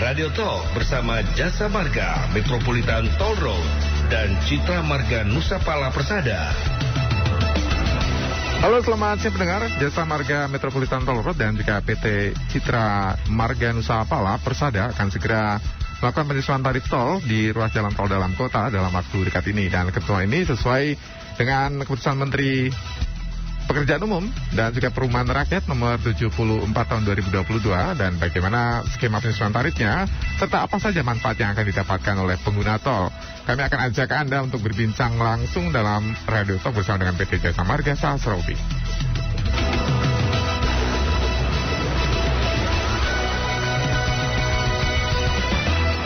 Radio Talk bersama Jasa Marga Metropolitan Toll Road dan Citra Marga Nusapala Persada. Halo, selamat siang pendengar. Jasa Marga Metropolitan Toll Road dan juga PT Citra Marga Nusapala Persada akan segera melakukan penyesuaian tarif tol di ruas jalan tol dalam kota dalam waktu dekat ini. Dan ketentuan ini sesuai dengan keputusan Menteri Pekerjaan Umum dan juga Perumahan Rakyat nomor 74 tahun 2022, dan bagaimana skema penyesuaian tarifnya serta apa saja manfaat yang akan didapatkan oleh pengguna tol. Kami akan ajak Anda untuk berbincang langsung dalam Radio Talk bersama dengan PT Jasa Marga Sahasrofi.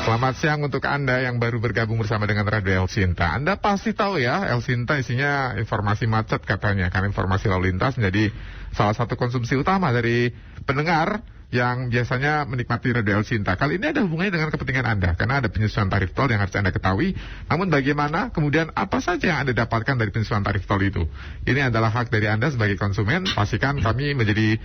Selamat siang untuk Anda yang baru bergabung bersama dengan Radio El Sinta. Anda pasti tahu ya, El Sinta isinya informasi macet katanya, karena informasi lalu lintas menjadi salah satu konsumsi utama dari pendengar yang biasanya menikmati Radio El Sinta. Kali ini ada hubungannya dengan kepentingan Anda, karena ada penyesuaian tarif tol yang harus Anda ketahui. Namun bagaimana, kemudian apa saja yang Anda dapatkan dari penyesuaian tarif tol itu? Ini adalah hak dari Anda sebagai konsumen. Pastikan kami menjadi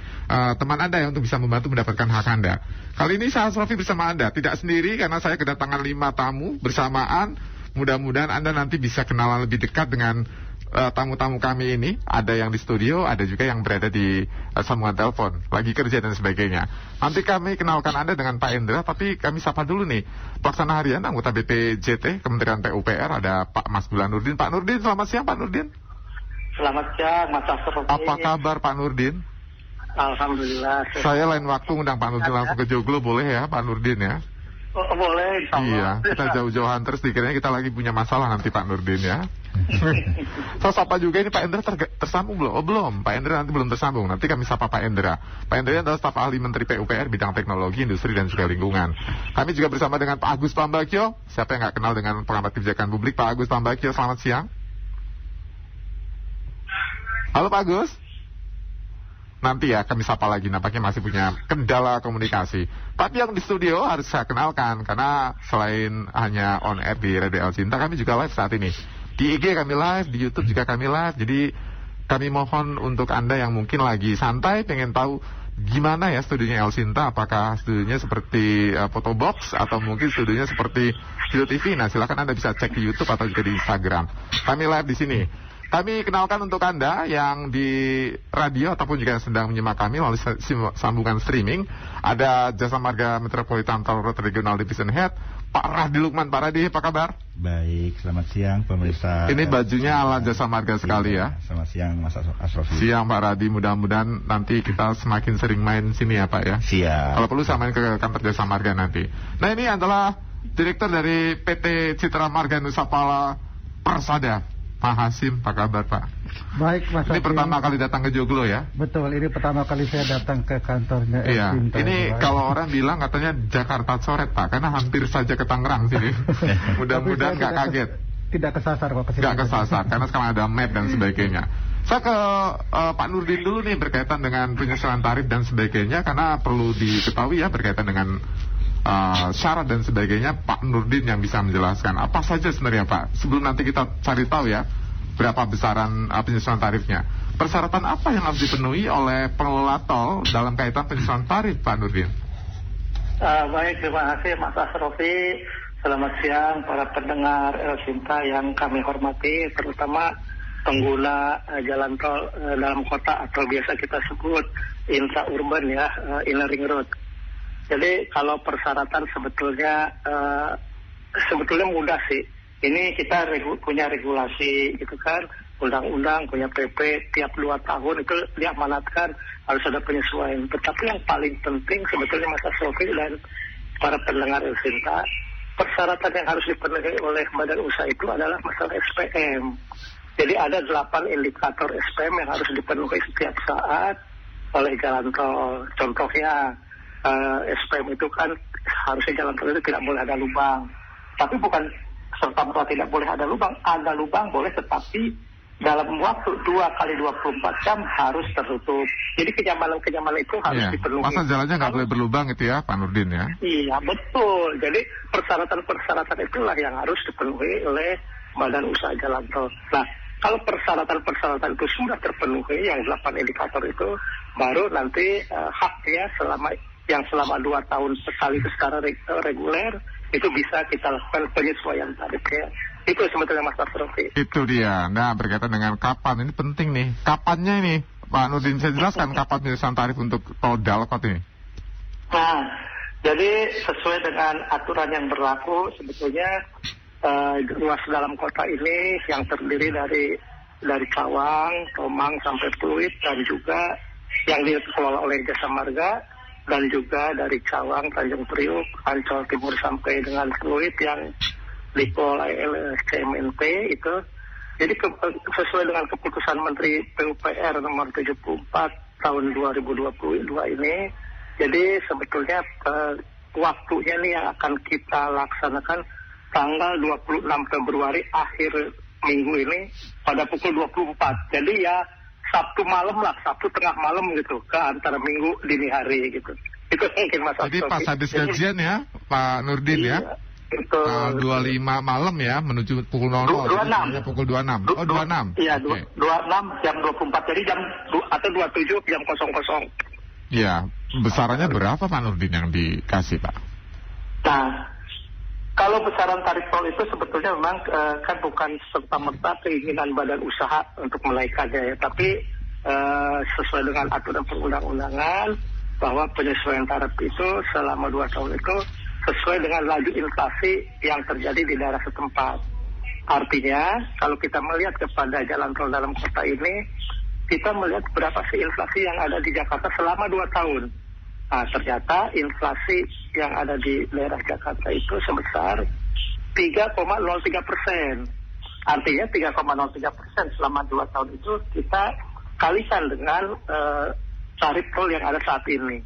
teman Anda yang untuk bisa membantu mendapatkan hak Anda. Kali ini Sahasrofi bersama Anda, tidak sendiri karena saya kedatangan 5 tamu bersamaan. Mudah-mudahan Anda nanti bisa kenalan lebih dekat dengan tamu-tamu kami ini. Ada yang di studio, ada juga yang berada di sambungan telepon, lagi kerja dan sebagainya. Nanti kami kenalkan Anda dengan Pak Endra, tapi kami sapa dulu nih Pelaksana Harian anggota BPJT Kementerian PUPR, ada Pak Mas Nurdin. Pak Nurdin, selamat siang Pak Nurdin. Selamat siang Mas Asrofi. Apa kabar Pak Nurdin? Alhamdulillah. Saya lain waktu undang Pak Nurdin langsung ke Joglo, boleh ya Pak Nurdin ya? Oh, boleh. Iya, kita jauh-jauhan terus dikiranya kita lagi punya masalah nanti Pak Nurdin ya. So, sapa juga ini Pak Endra tersambung belum? Oh belum, Pak Endra nanti belum tersambung. Nanti kami sapa Pak Endra. Pak Endra adalah staf ahli Menteri PUPR bidang teknologi, industri dan juga lingkungan. Kami juga bersama dengan Pak Agus Pambagio. Siapa yang nggak kenal dengan pengamat kebijakan publik Pak Agus Pambagio? Selamat siang. Halo Pak Agus. Nanti ya kami sapa lagi, nampaknya masih punya kendala komunikasi. Tapi yang di studio harus saya kenalkan, karena selain hanya on air di Radio El Sinta, kami juga live saat ini. Di IG kami live, di YouTube juga kami live. Jadi kami mohon untuk Anda yang mungkin lagi santai, pengen tahu gimana ya studionya El Sinta, apakah studionya seperti Photobox atau mungkin studionya seperti Studio TV. Nah, silakan Anda bisa cek di YouTube atau juga di Instagram. Kami live di sini. Kami kenalkan untuk Anda yang di radio ataupun juga yang sedang menyimak kami melalui sambungan streaming. Ada Jasa Marga Metropolitan Toll Road Regional Division Head, Pak Radi Lukman. Pak Radi, apa kabar? Baik, selamat siang pemirsa. Ini bajunya ala Jasa Marga sekali ya. Selamat siang Mas Asrofi. Siang Pak Radi, mudah-mudahan nanti kita semakin sering main sini ya Pak ya. Siap. Kalau perlu saya main ke kantor Jasa Marga nanti. Nah, ini adalah Direktur dari PT Citra Marga Nusapala Persada, Pak Hasim. Apa kabar Pak? Baik Mas Ini Hasim. pertama kali datang ke Joglo ya? Betul, ini pertama kali saya datang ke kantornya. Iya, ini kalau orang bilang katanya Jakarta coret Pak, karena hampir saja ke Tangerang sini. Mudah-mudahan nggak kaget. Tidak kesasar Pak. Nggak kesasar, karena sekarang ada map dan sebagainya. Saya ke Pak Nurdin dulu nih berkaitan dengan penyesuaian tarif dan sebagainya, karena perlu diketahui ya berkaitan dengan syarat dan sebagainya. Pak Nurdin yang bisa menjelaskan apa saja sebenarnya Pak, sebelum nanti kita cari tahu ya berapa besaran penyesuaian tarifnya. Persyaratan apa yang harus dipenuhi oleh pengelola tol dalam kaitan penyesuaian tarif Pak Nurdin? Baik, terima kasih Mas Asrofi. Selamat siang para pendengar El Sinta yang kami hormati, terutama pengguna jalan tol dalam kota atau biasa kita sebut intra urban ya, inner ring road. Jadi kalau persyaratan sebetulnya mudah sih. Ini kita punya regulasi gitu kan, undang-undang, punya PP, tiap 2 tahun itu diamanatkan harus ada penyesuaian. Tetapi yang paling penting sebetulnya Mas Asrofi dan para pendengar El Sinta, persyaratan yang harus dipenuhi oleh badan usaha itu adalah masalah SPM. Jadi ada 8 indikator SPM yang harus dipenuhi setiap saat oleh jalan tol. Contohnya SPM itu kan harusnya jalan tol itu tidak boleh ada lubang. Tapi bukan serta-merta tidak boleh ada lubang boleh, tetapi dalam waktu 2x24 jam harus tertutup. Jadi kenyamanan itu harus dipenuhi. Masa jalannya nggak boleh berlubang itu ya Pak Nurdin ya? Iya betul. Jadi persyaratan itulah yang harus dipenuhi oleh badan usaha jalan tol. Nah, kalau persyaratan itu sudah terpenuhi yang 8 indikator itu, baru nanti haknya selama yang selama 2 tahun sekali secara reguler, itu bisa kita lakukan penyesuaian tarifnya. Itu sebetulnya Mas Asrofi. Itu dia. Nah, berkaitan dengan kapan, ini penting nih. Kapannya ini, Pak Nurdin, saya jelaskan kapan penyesuaian tarif untuk tol Dalkot ini. Nah, jadi sesuai dengan aturan yang berlaku, sebetulnya ruas dalam kota ini yang terdiri dari Cawang, Tomang sampai Pluit, dan juga yang dikelola oleh Jasa Marga, dan juga dari Cawang, Tanjung Priuk, Ancol Timur sampai dengan Pluit yang dikelola oleh CMNP itu. Jadi sesuai dengan keputusan Menteri PUPR nomor 74 tahun 2022 ini, jadi sebetulnya waktunya nih yang akan kita laksanakan tanggal 26 Februari akhir minggu ini pada pukul 24. Jadi ya Sabtu malam lah, Sabtu tengah malam gitu, ke antara minggu dini hari gitu. Itu mungkin Mas Jadi pas habis gajian ya, Pak Nurdin ya? Itu 25 malam ya, menuju pukul 00. 26. Pukul 26. Oh, 26. Iya, Okay. 26 jam 24. Jadi jam atau 27 jam 00. Iya, besarannya berapa Pak Nurdin yang dikasih, Pak? Nah, kalau besaran tarif tol itu sebetulnya memang kan bukan serta-merta keinginan badan usaha untuk menaikkannya ya, tapi sesuai dengan aturan perundang-undangan bahwa penyesuaian tarif itu selama 2 tahun itu sesuai dengan laju inflasi yang terjadi di daerah setempat. Artinya, kalau kita melihat kepada jalan tol dalam kota ini, kita melihat berapa sih inflasi yang ada di Jakarta selama 2 tahun. Nah, ternyata inflasi yang ada di daerah Jakarta itu sebesar 3,03%. Artinya 3,03% selama 2 tahun itu kita kalikan dengan tarif tol yang ada saat ini.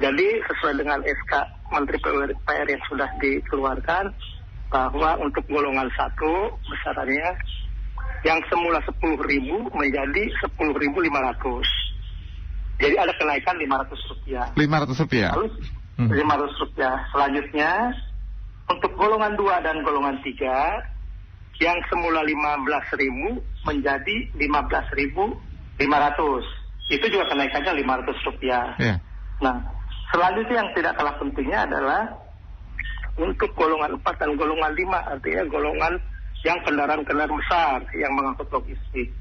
Jadi sesuai dengan SK Menteri PUPR yang sudah dikeluarkan, bahwa untuk golongan 1 besarannya yang semula 10.000 menjadi 10.500. Jadi ada kenaikan Rp500. Rp500. Lalu Rp500. Selanjutnya untuk golongan 2 dan golongan 3 yang semula 15.000 menjadi 15.500. Itu juga kenaikannya Rp500. Yeah. Nah, selanjutnya yang tidak kalah pentingnya adalah untuk golongan 4 dan golongan 5, artinya golongan yang kendaraan-kendaraan besar yang mengangkut logistik.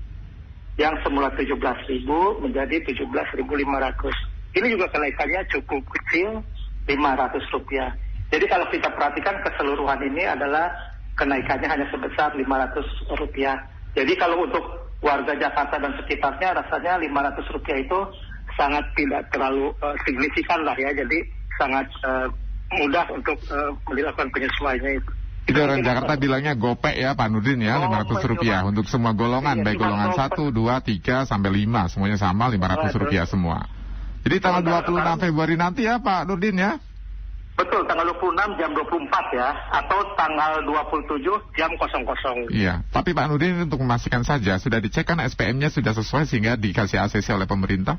Yang semula 17.000 menjadi 17.500. Ini juga kenaikannya cukup kecil, Rp500. Jadi kalau kita perhatikan keseluruhan ini adalah kenaikannya hanya sebesar Rp500. Jadi kalau untuk warga Jakarta dan sekitarnya rasanya Rp500 itu sangat tidak terlalu signifikan lah ya. Jadi sangat mudah untuk dilakukan penyesuaiannya itu. Itu orang Jakarta bilangnya gopek ya Pak Nurdin ya, Rp500 untuk semua golongan, baik golongan 1, 2, 3, sampai 5, semuanya sama Rp500 semua. Jadi tanggal 26 Februari nanti ya Pak Nurdin ya? Betul, tanggal 26 jam 24 ya, atau tanggal 27 jam 00. Iya, tapi Pak Nurdin untuk memastikan saja, sudah dicek kan SPM-nya sudah sesuai sehingga dikasih ACC oleh pemerintah?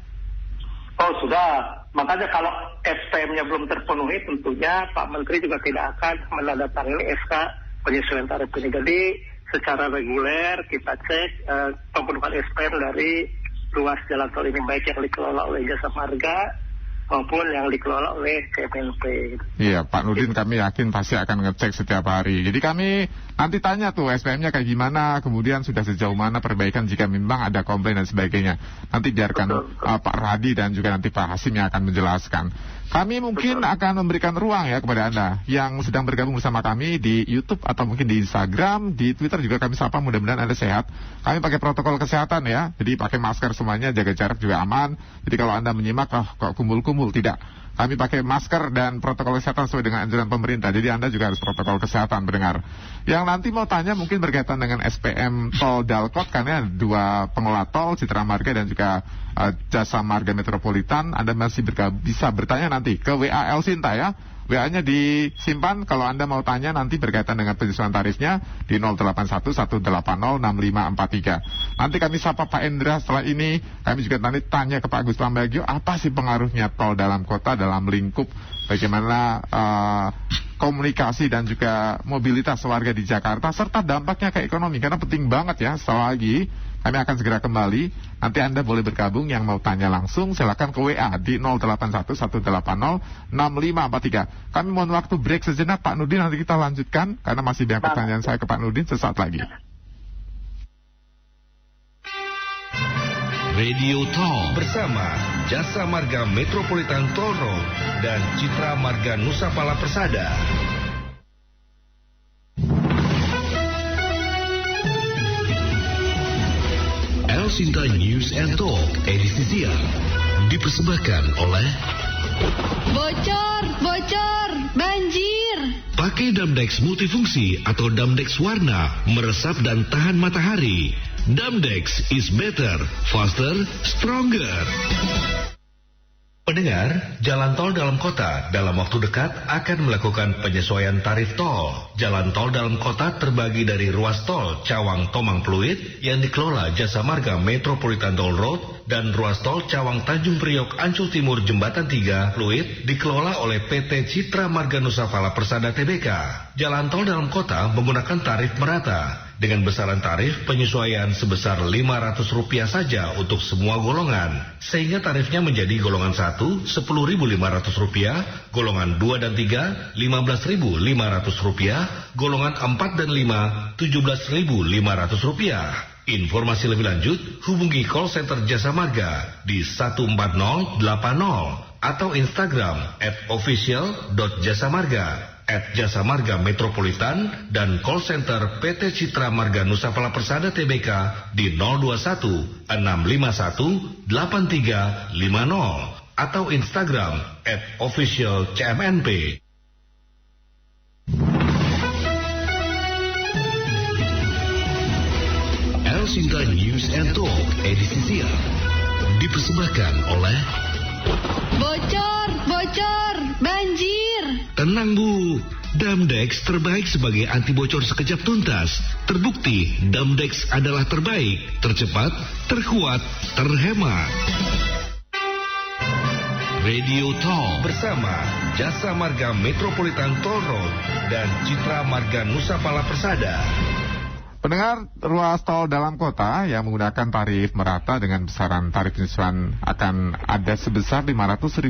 Oh sudah, makanya kalau SPM-nya belum terpenuhi tentunya Pak Menteri juga tidak akan menandatangani SK penyesuaian tarif ini. Jadi secara reguler kita cek pemenuhan SPM dari ruas jalan tol ini, baik yang dikelola oleh Jasa Marga maupun yang dikelola oleh CMNP. Iya, Pak Nurdin kami yakin pasti akan ngecek setiap hari. Jadi kami nanti tanya tuh SPM-nya kayak gimana, kemudian sudah sejauh mana perbaikan jika memang ada komplain dan sebagainya. Nanti biarkan Pak Radi dan juga nanti Pak Hasim yang akan menjelaskan. Kami mungkin akan memberikan ruang ya kepada Anda yang sedang bergabung bersama kami di YouTube atau mungkin di Instagram, di Twitter juga kami sapa, mudah-mudahan Anda sehat. Kami pakai protokol kesehatan ya, jadi pakai masker semuanya, jaga jarak juga aman. Jadi kalau Anda menyimak kok kumpul-kumpul, tidak. Kami pakai masker dan protokol kesehatan sesuai dengan anjuran pemerintah. Jadi Anda juga harus protokol kesehatan, pendengar. Yang nanti mau tanya mungkin berkaitan dengan SPM Tol Dalkot, karena ada 2 pengelola tol, Citra Marga dan juga Jasa Marga Metropolitan. Anda masih bisa bertanya nanti ke WA Elsinta ya. WA-nya disimpan kalau Anda mau tanya nanti berkaitan dengan penyesuaian tarifnya di 0811806543. Nanti kami sapa Pak Endra setelah ini. Kami juga nanti tanya ke Pak Agus Pambagio apa sih pengaruhnya tol dalam kota, dalam lingkup bagaimana komunikasi dan juga mobilitas warga di Jakarta serta dampaknya ke ekonomi, karena penting banget ya. Sekali lagi Kami akan segera kembali. Nanti Anda boleh bergabung. Yang mau tanya langsung silakan ke WA di 0811806543. Kami mohon waktu break sejenak Pak Nurdin, nanti kita lanjutkan karena masih banyak pertanyaan saya ke Pak Nurdin sesaat lagi. Radio Tol bersama Jasa Marga Metropolitan Toll Road dan Citra Marga Nusa Pala Persada. Elsinta News and Talk edisi siang dipersembahkan oleh Bocor, banjir. Pakai Damdex multifungsi atau Damdex warna, meresap dan tahan matahari. Damdex is better, faster, stronger. Pendengar, jalan tol dalam kota dalam waktu dekat akan melakukan penyesuaian tarif tol. Jalan tol dalam kota terbagi dari ruas tol Cawang Tomang Pluit yang dikelola Jasa Marga Metropolitan Toll Road dan ruas tol Cawang Tanjung Priok Ancol Timur Jembatan 3 Pluit dikelola oleh PT Citra Marga Nusa Pala Persada Tbk. Jalan tol dalam kota menggunakan tarif merata dengan besaran tarif penyesuaian sebesar Rp500 saja untuk semua golongan, sehingga tarifnya menjadi golongan 1 Rp10.500, golongan 2 dan 3 Rp15.500, golongan 4 dan 5 Rp17.500. Informasi lebih lanjut hubungi call center Jasa Marga di 14080 atau Instagram @official.jasamarga @Jasa Marga Metropolitan dan call center PT Citra Marga Nusa Pala Persada Tbk di 021 651 8350 atau Instagram @officialcmnp. Elsinta News and Talk edisi siang dipersembahkan oleh Bocor, banjir. Tenang Bu, Damdex terbaik sebagai anti bocor sekejap tuntas. Terbukti Damdex adalah terbaik, tercepat, terkuat, terhemat. Radio Tol bersama Jasa Marga Metropolitan Toll Road dan Citra Marga Nusa Pala Persada. Pendengar, ruas tol dalam kota yang menggunakan tarif merata dengan besaran tarif penyesuaian akan ada sebesar Rp500,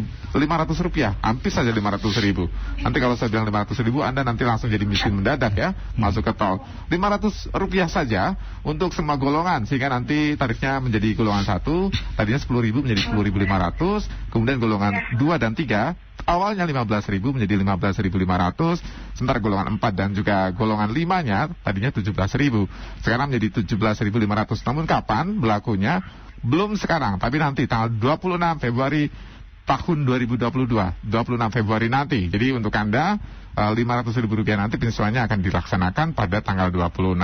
hampir saja Rp500.000. Nanti kalau saya bilang Rp500.000, Anda nanti langsung jadi miskin mendadak ya, masuk ke tol. Rp500 saja untuk semua golongan, sehingga nanti tarifnya menjadi golongan 1, tadinya Rp10.000 menjadi Rp10.500, kemudian golongan 2 dan 3, awalnya Rp15.000 menjadi Rp15.500, sementara golongan 4 dan juga golongan 5-nya tadinya Rp17.000, sekarang menjadi Rp17.500. Namun kapan berlakunya? Belum sekarang, tapi nanti tanggal 26 Februari tahun 2022, 26 Februari nanti. Jadi untuk Anda Rp500.000 nanti penyesuaiannya akan dilaksanakan pada tanggal 26.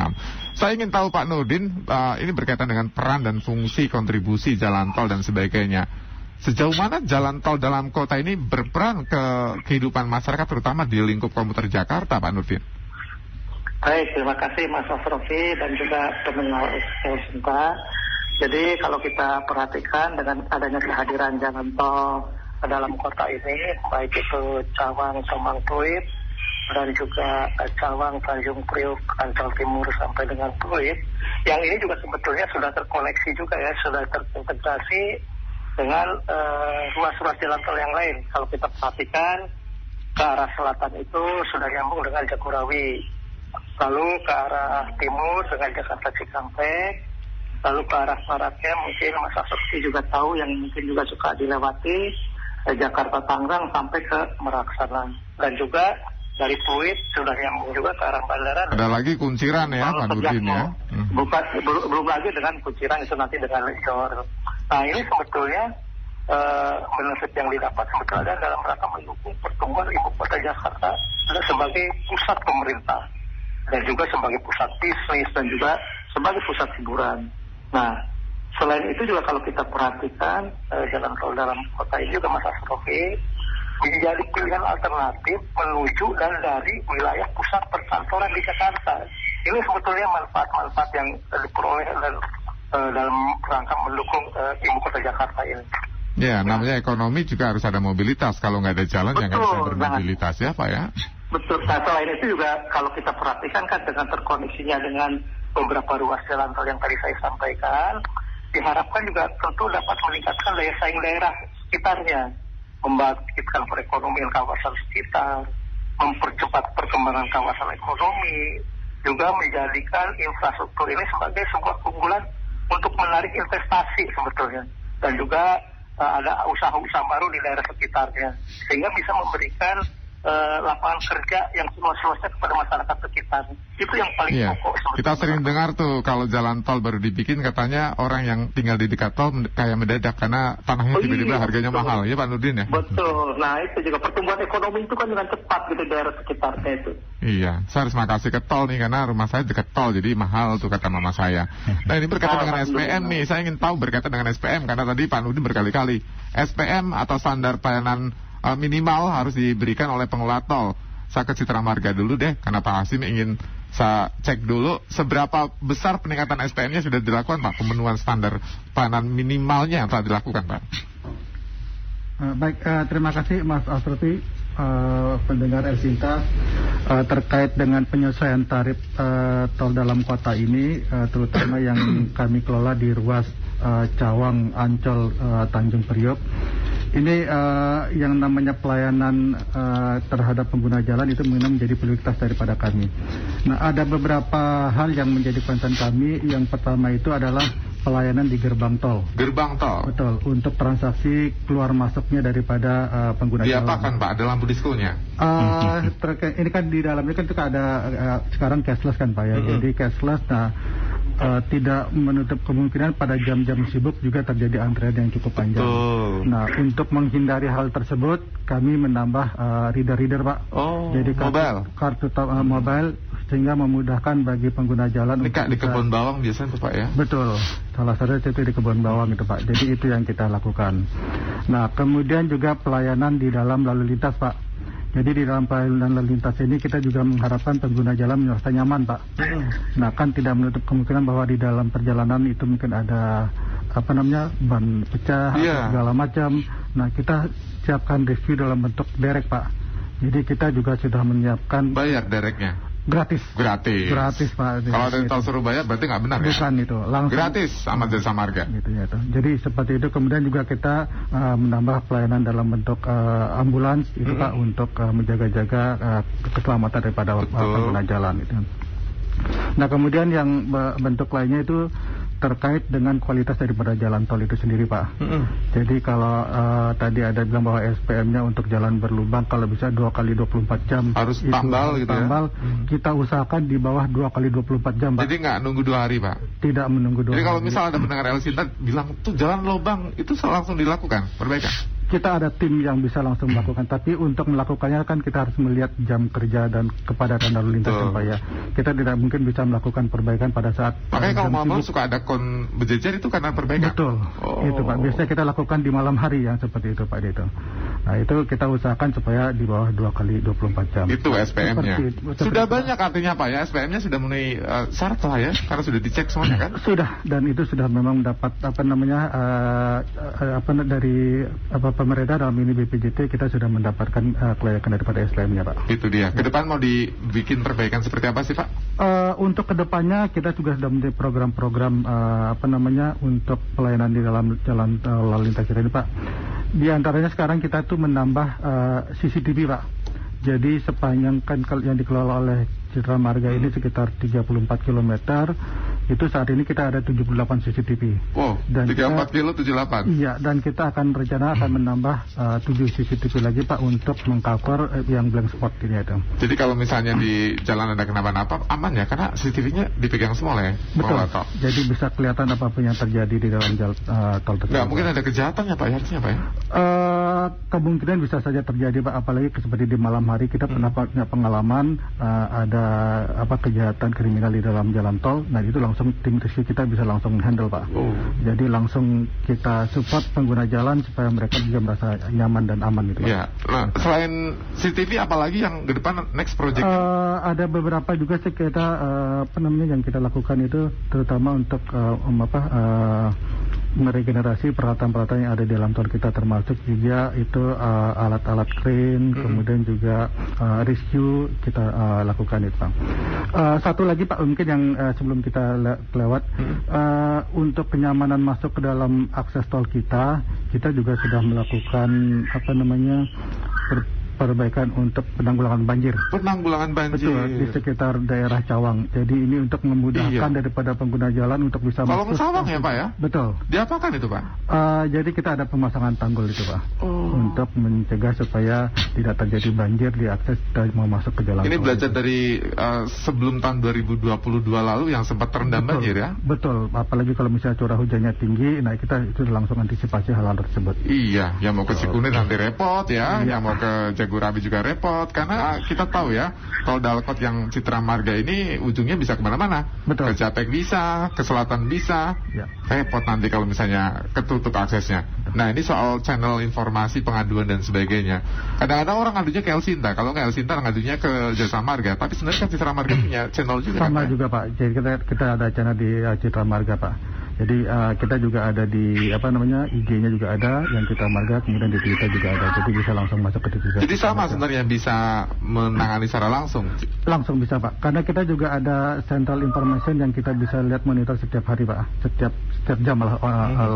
Saya ingin tahu Pak Nurdin, ini berkaitan dengan peran dan fungsi kontribusi jalan tol dan sebagainya. Sejauh mana jalan tol dalam kota ini berperan ke kehidupan masyarakat, terutama di lingkup komuter Jakarta, Pak Nurdin? Baik, terima kasih Mas Asrofi dan juga pendengar Elsinta. Jadi kalau kita perhatikan dengan adanya kehadiran jalan tol dalam kota ini, baik itu Cawang Tomang Pluit dan juga Cawang Tanjung Priok Ancol Timur sampai dengan Pluit, yang ini juga sebetulnya sudah terkoneksi juga ya, sudah terintegrasi dengan ruas-ruas jalan tol yang lain. Kalau kita perhatikan ke arah selatan itu sudah nyambung dengan Jagorawi, lalu ke arah timur dengan Jakarta Cikampek, lalu ke arah baratnya mungkin Mas Asrofi juga tahu yang mungkin juga suka dilewati Jakarta Tangerang sampai ke Merak sana, dan juga dari Pluit sudah nyambung juga ke arah bandara. Ada lagi Kunciran ya Pak Nurdin ya? Belum lagi dengan Kunciran, itu nanti dengan Lecor. Nah ini sebetulnya benefit yang didapat sebetulnya dalam rangka mendukung pertumbuhan ibu kota Jakarta sebagai pusat pemerintah dan juga sebagai pusat bisnis dan juga sebagai pusat hiburan. Nah selain itu juga kalau kita perhatikan jalan tol dalam kota ini juga Mas Asrofi menjadi pilihan alternatif menuju dan dari wilayah pusat perkantoran di Jakarta. Ini sebetulnya manfaat-manfaat yang diperoleh dalam rangka mendukung ibu kota Jakarta ini. Ya, namanya ekonomi juga harus ada mobilitas. Kalau nggak ada jalan, ya nggak bisa bermobilitas ya Pak ya? Betul. Nah selain itu juga kalau kita perhatikan kan dengan terkoneksinya dengan beberapa ruas jalan tol yang tadi saya sampaikan, diharapkan juga tentu dapat meningkatkan daya saing daerah sekitarnya, membangkitkan perekonomian kawasan sekitar, mempercepat perkembangan kawasan ekonomi, juga menjadikan infrastruktur ini sebagai sebuah keunggulan untuk menarik investasi sebetulnya, dan juga ada usaha-usaha baru di daerah sekitarnya, sehingga bisa memberikan lapangan kerja yang seluas-luasnya kepada masyarakat sekitar. Itu yang paling pokok sebetulnya. Kita sering dengar tuh kalau jalan tol baru dibikin katanya orang yang tinggal di dekat tol kayak mendadak karena tanahnya tiba-tiba harganya mahal, ya Pak Nurdin ya? Betul. Nah itu juga pertumbuhan ekonomi itu kan dengan cepat gitu daerah sekitarnya itu. Iya, saya harus makasih ke tol nih karena rumah saya dekat tol jadi mahal tuh kata mama saya. Nah ini berkaitan dengan SPM nih, saya ingin tahu berkaitan dengan SPM karena tadi Pak Nurdin berkali-kali SPM atau standar pelayanan minimal harus diberikan oleh pengelola tol. Saya ke Citra Marga dulu deh, karena Pak Hasim ingin saya cek dulu seberapa besar peningkatan SPM-nya sudah dilakukan Pak, pemenuhan standar pelayanan minimalnya yang telah dilakukan Pak. Baik, terima kasih Mas Asrofi, pendengar Elsinta, terkait dengan penyesuaian tarif tol dalam kota ini, terutama yang kami kelola di ruas Cawang, Ancol, Tanjung Priok. Ini yang namanya pelayanan terhadap pengguna jalan itu menjadi prioritas daripada kami. Nah, ada beberapa hal yang menjadi concern kami. Yang pertama itu adalah pelayanan di gerbang tol. Gerbang tol? Betul, untuk transaksi keluar masuknya daripada pengguna jalan. Diapakan Pak? Ada lampu diskonya? Ini kan di dalamnya kan juga ada sekarang cashless kan Pak ya. Jadi cashless, nah tidak menutup kemungkinan pada jam-jam sibuk juga terjadi antrean yang cukup panjang. Nah, untuk menghindari hal tersebut, kami menambah reader-reader Pak. Jadi kartu mobile sehingga memudahkan bagi pengguna jalan. Ini Kak di Kebon Bawang biasanya tuh Pak ya? Betul, salah satu itu di Kebon Bawang itu Pak. Jadi itu yang kita lakukan. Nah, kemudian juga pelayanan di dalam lalu lintas Pak. Jadi di dalam pelayanan lalu lintas ini kita juga mengharapkan pengguna jalan merasa nyaman Pak. Nah, kan tidak menutup kemungkinan bahwa di dalam perjalanan itu mungkin ada ban pecah atau segala macam. Nah, kita siapkan review dalam bentuk derek Pak. Jadi kita juga sudah menyiapkan. Bayar dereknya? Gratis Pak. Kalau ada tol suruh bayar berarti nggak benar. Bukan ya? Itu langsung gratis sama Jasa Marga. Gitu ya tuh. Jadi seperti itu. Kemudian juga kita menambah pelayanan dalam bentuk ambulans itu Pak, untuk menjaga-jaga keselamatan daripada pengguna jalan itu. Nah, kemudian yang bentuk lainnya itu terkait dengan kualitas daripada jalan tol itu sendiri Pak. Jadi kalau tadi ada bilang bahwa SPM-nya untuk jalan berlubang kalau bisa 2 kali 24 jam harus tambal gitu ya. Kita usahakan di bawah 2 kali 24 jam Pak. Jadi nggak nunggu 2 hari Pak? Tidak menunggu 2 hari. Jadi kalau misalnya ada pendengar Elsinta bilang tuh jalan lubang, itu langsung dilakukan perbaikan? Kita ada tim yang bisa langsung melakukan, tapi untuk melakukannya kan kita harus melihat jam kerja dan kepadatan lalu lintas Pak ya. Kita tidak mungkin bisa melakukan perbaikan pada saat. Makanya kalau malam suka ada kon berjejer itu karena perbaikan. Betul. Itu Pak. Biasanya kita lakukan di malam hari yang seperti itu Pak Dito. Nah, itu kita usahakan supaya di bawah 2 kali 24 jam. Itu SPM-nya. Sudah banyak artinya Pak ya, SPM-nya sudah memenuhi syarat lah ya, karena sudah dicek semuanya kan? Sudah, dan itu sudah memang mendapat dari pemerintah dalam ini BPJT kita sudah mendapatkan kelayakan daripada SPM-nya Pak. Itu dia. Ke depan mau dibikin perbaikan seperti apa sih Pak? Untuk kedepannya kita juga sudah memiliki program-program untuk pelayanan di dalam jalan lalu lintas kita ini Pak. Di antaranya sekarang kita tuh menambah CCTV Pak. Jadi sepanjang kan yang dikelola oleh Citra Marga ini sekitar 34 km. Itu saat ini kita ada 78 CCTV. Wow, dan 34 kilo 78? Iya, dan kita rencana akan menambah 7 CCTV lagi Pak untuk mengcover yang blank spot ini itu. Jadi kalau misalnya di jalan ada kenapa-napa aman ya, karena CCTV-nya dipegang semua lah ya? Betul, jadi bisa kelihatan apapun yang terjadi di dalam jalan tol tersebut. Nggak mungkin ada kejahatan ya Pak, harusnya Pak ya? Kemungkinan bisa saja terjadi Pak, apalagi seperti di malam hari kita pernah punya pengalaman ada kejahatan kriminal di dalam jalan tol. Nah, itu langsung tim rescue kita bisa langsung handle Pak. Jadi langsung kita support pengguna jalan supaya mereka juga merasa nyaman dan aman gitu Pak. Ya. Nah, selain CCTV apalagi yang ke depan next project? Ada beberapa juga sih kita yang kita lakukan itu terutama untuk meregenerasi peralatan-peralatan yang ada di dalam tol kita, termasuk juga itu alat-alat crane, kemudian juga rescue kita lakukan itu, Pak. Satu lagi Pak, mungkin yang sebelum kita lewat, untuk kenyamanan masuk ke dalam akses tol kita juga sudah melakukan perbaikan untuk penanggulangan banjir. Penanggulangan banjir. Betul, di sekitar daerah Cawang. Jadi ini untuk memudahkan daripada pengguna jalan untuk bisa masuk. Kolong Cawang ya Pak ya? Betul. Diapakan itu Pak? Jadi kita ada pemasangan tanggul itu Pak. Untuk mencegah supaya tidak terjadi banjir di akses dan mau masuk ke jalan. Ini belajar dari sebelum tahun 2022 lalu yang sempat terendam banjir ya? Betul. Apalagi kalau misalnya curah hujannya tinggi, nah kita itu langsung antisipasi hal-hal tersebut. Iya, yang mau ke Cikunir nanti repot ya, yang mau ke Jagorawi juga repot, karena kita tahu ya, tol Dalkot yang Citra Marga ini ujungnya bisa kemana-mana. Betul. Ke Japek bisa, ke selatan bisa, repot nanti kalau misalnya ketutup aksesnya. Nah ini soal channel informasi, pengaduan dan sebagainya. Kadang-kadang orang ngadunya ke Elsinta, kalau nggak Elsinta ngadunya ke Jasa Marga, tapi sebenarnya kan Citra Marga punya channel juga. Sama kan, juga Pak, jadi kita ada channel di Citra Marga Pak. Jadi kita juga ada di IG-nya juga ada yang Citra Marga, kemudian di Twitter juga ada, jadi bisa langsung masuk ke Twitter. Jadi sama sebenarnya bisa menangani secara langsung. Langsung bisa Pak, karena kita juga ada central information yang kita bisa lihat monitor setiap hari Pak, setiap jam lah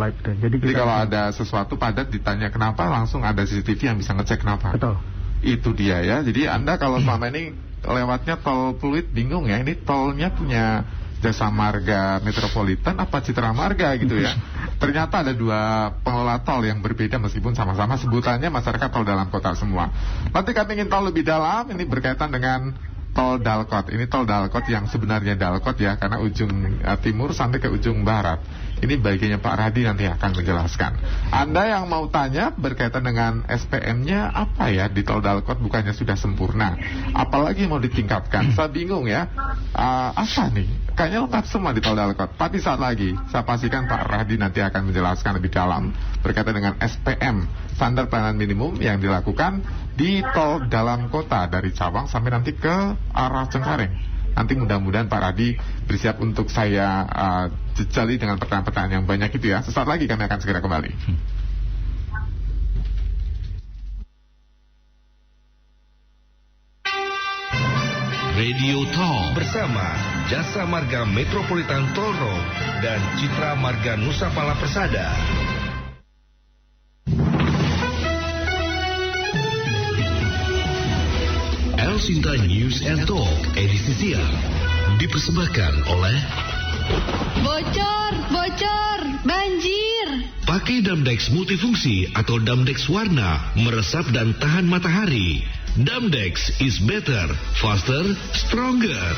live. Jadi kalau ada sesuatu padat ditanya kenapa, langsung ada CCTV yang bisa ngecek kenapa. Betul. Itu dia ya. Jadi Anda kalau selama ini lewatnya tol Pluit bingung ya, ini tolnya punya Jasa Marga Metropolitan apa Citra Marga gitu ya. Ternyata ada dua pengelola tol yang berbeda meskipun sama-sama sebutannya masyarakat tol dalam kota semua. Nanti kami ingin tahu lebih dalam, ini berkaitan dengan tol Dalkot. Ini tol Dalkot yang sebenarnya Dalkot ya, karena ujung timur sampai ke ujung barat. Ini bagiannya Pak Radi nanti akan menjelaskan. Anda yang mau tanya berkaitan dengan SPM-nya apa ya di tol Dalkot, bukannya sudah sempurna, apalagi mau ditingkatkan. Saya bingung ya, apa nih? Kayaknya lengkap semua di tol Dalkot. Tapi saat lagi saya pastikan Pak Radi nanti akan menjelaskan lebih dalam berkaitan dengan SPM, standar pelayanan minimum yang dilakukan di tol dalam kota dari Cawang sampai nanti ke arah Cengkareng. Nanti mudah-mudahan Pak Radi bersiap untuk saya jejali dengan pertanyaan-pertanyaan yang banyak itu ya. Sesaat lagi kami akan segera kembali. Radio Tol bersama Jasa Marga Metropolitan Toll Road dan Citra Marga Nusa Pala Persada. Elsinta News and Talk edisi siang dipersembahkan oleh Bocor, banjir. pakai Damdex multifungsi atau Damdex warna, meresap dan tahan matahari. Damdex is better, faster, stronger.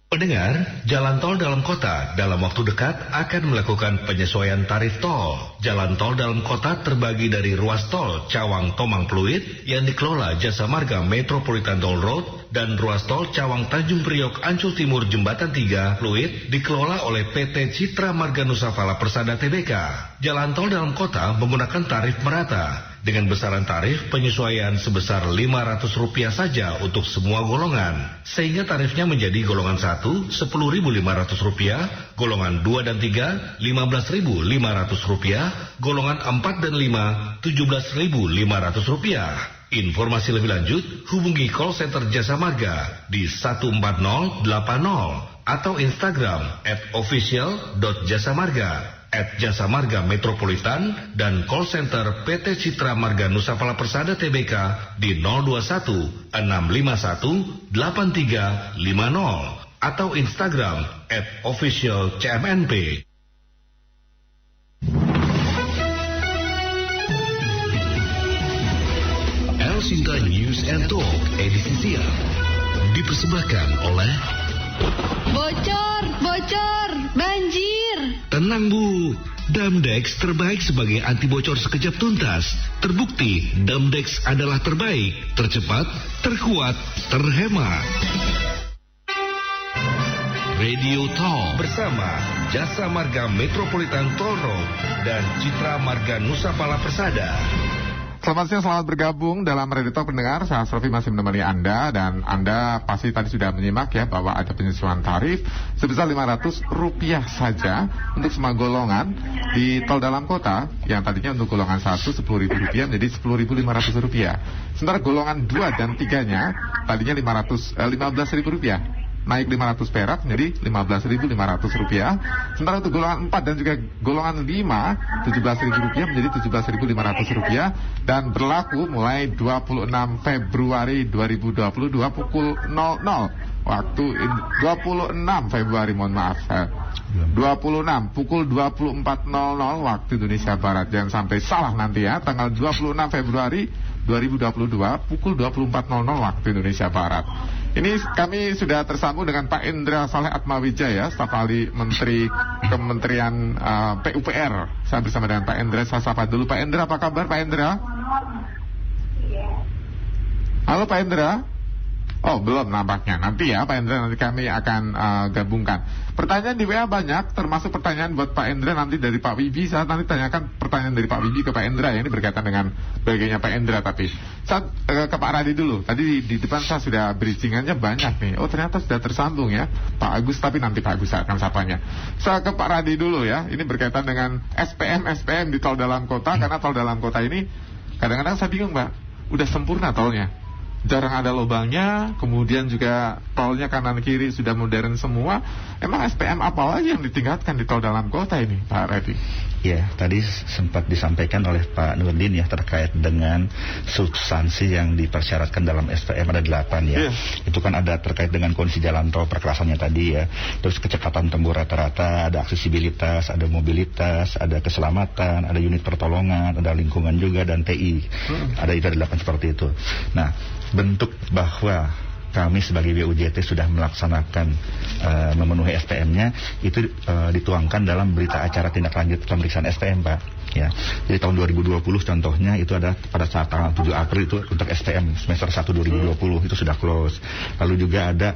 Pendengar, jalan tol dalam kota dalam waktu dekat akan melakukan penyesuaian tarif tol. Jalan tol dalam kota terbagi dari ruas tol Cawang Tomang Pluit yang dikelola Jasa Marga Metropolitan Toll Road dan ruas tol Cawang Tanjung Priok Ancol Timur Jembatan 3 Pluit dikelola oleh PT Citra Marga Nusa Pala Persada Tbk. Jalan tol dalam kota menggunakan tarif merata dengan besaran tarif penyesuaian sebesar Rp500 saja untuk semua golongan, sehingga tarifnya menjadi golongan 1 Rp10.500, golongan 2 dan 3 Rp15.500, golongan 4 dan 5 Rp17.500. Informasi lebih lanjut hubungi call center Jasa Marga di 14080 atau Instagram @official.jasamarga @Jasa Marga Metropolitan dan call center PT Citra Marga Nusa Pala Persada Tbk di 021 651 8350 atau Instagram @officialcmnp. Elsinta News and Talk edisi siang dipersembahkan oleh Bocor, banjir. Tenang Bu, Damdex terbaik sebagai anti bocor sekejap tuntas. Terbukti Damdex adalah terbaik, tercepat, terkuat, terhemat. Radio Tol bersama Jasa Marga Metropolitan Toll Road dan Citra Marga Nusa Pala Persada. Selamat siang, selamat bergabung dalam Radio Talk pendengar. Saya Asrofi masih menemani Anda, dan Anda pasti tadi sudah menyimak ya bahwa ada penyesuaian tarif sebesar Rp500 saja untuk semua golongan di tol dalam kota, yang tadinya untuk golongan 1 Rp10.000 menjadi Rp10.500. Sementara golongan 2 dan 3-nya tadinya Rp15.000. Naik 500 perak menjadi Rp15.500. Sementara untuk golongan 4 dan juga golongan 5 Rp17.000 menjadi Rp17.500, dan berlaku mulai 26 Februari 2022 pukul 00 waktu 26 Februari, mohon maaf, 26 pukul 24.00 waktu Indonesia Barat. Jangan sampai salah nanti ya, tanggal 26 Februari 2022 pukul 24.00 waktu Indonesia Barat. Ini kami sudah tersambung dengan Pak Indra Saleh Atmawijaya, staf ahli Menteri Kementerian PUPR. Saya bersama dengan Pak Indra. Saya sapa dulu Pak Indra. Apa kabar Pak Indra? Halo Pak Indra. Oh, belum nampaknya. Nanti ya Pak Indra, nanti kami akan gabungkan. Pertanyaan di WA banyak, termasuk pertanyaan buat Pak Indra nanti dari Pak Wibi. Saya nanti tanyakan pertanyaan dari Pak Wibi ke Pak Indra ya. Ini berkaitan dengan bagiannya Pak Indra. Tapi saya ke Pak Radi dulu. Tadi di depan saya sudah bridgingannya banyak nih. Oh, ternyata sudah tersambung ya Pak Agus, tapi nanti Pak Agus akan sapanya. Saya ke Pak Radi dulu ya. Ini berkaitan dengan SPM di tol dalam kota. Karena tol dalam kota ini kadang-kadang saya bingung Pak, udah sempurna tolnya, jarang ada lubangnya, kemudian juga tolnya kanan kiri sudah modern semua. Emang SPM apa lagi yang ditingkatkan di tol dalam kota ini, Pak Redi? Ya, tadi sempat disampaikan oleh Pak Nurdin ya terkait dengan substansi yang dipersyaratkan dalam SPM ada 8 ya. Itu kan ada terkait dengan kondisi jalan tol perkelasannya tadi ya. Terus kecepatan tempuh rata-rata, ada aksesibilitas, ada mobilitas, ada keselamatan, ada unit pertolongan, ada lingkungan juga, dan TI. Ada 8 seperti itu. Nah, bentuk bahwa kami sebagai BUJT sudah melaksanakan memenuhi SPM-nya itu dituangkan dalam berita acara tindak lanjut pemeriksaan SPM Pak ya. Jadi tahun 2020 contohnya itu ada pada saat tanggal 7 April itu untuk SPM semester 1 2020 itu sudah close. Lalu juga ada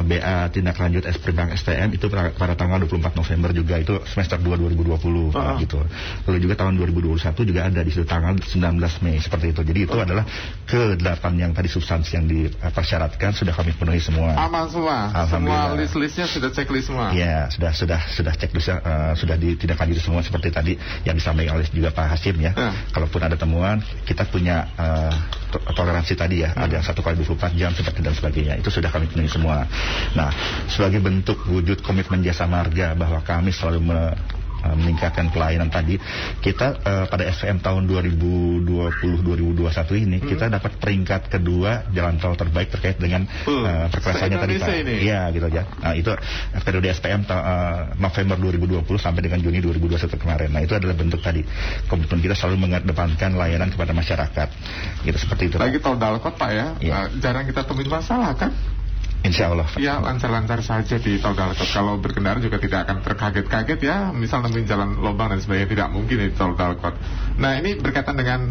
BA tindak lanjut SPM itu pada tanggal 24 November juga itu semester 2 2020 gitu. Lalu juga tahun 2021 juga ada di situ tanggal 19 Mei seperti itu. Jadi itu adalah ke-8 yang tadi substansi yang dipersyaratkan sudah kami penuhi semua. Aman semua. Semua list-listnya sudah checklist semua. Ya, sudah checklistnya sudah ditindaklanjuti semua seperti tadi yang disampaikan oleh juga Pak Hasim ya. Kalaupun ada temuan, kita punya toleransi tadi ya, ada yang 1 kali 24 jam seperti dan sebagainya. Itu sudah kami penuhi semua. Nah, sebagai bentuk wujud komitmen Jasa Marga bahwa kami selalu meningkatkan pelayanan tadi, kita pada SPM tahun 2020-2021 ini kita dapat peringkat kedua jalan tol terbaik terkait dengan perkelasannya tadi Pak. Iya gitu aja. Nah, itu periode SPM November 2020 sampai dengan Juni 2021 kemarin. Nah, itu adalah bentuk tadi komitmen kita selalu mengedepankan layanan kepada masyarakat. Gitu seperti itu. Lagi tol Dalkot Pak ya. Jarang kita temuin masalah kan? Insya Allah. Ya, lancar-lancar saja di tol Dalkot. Kalau berkendara juga tidak akan terkaget-kaget ya. Misal nemuin jalan lubang dan sebagainya, tidak mungkin di tol Dalkot. Nah, ini berkaitan dengan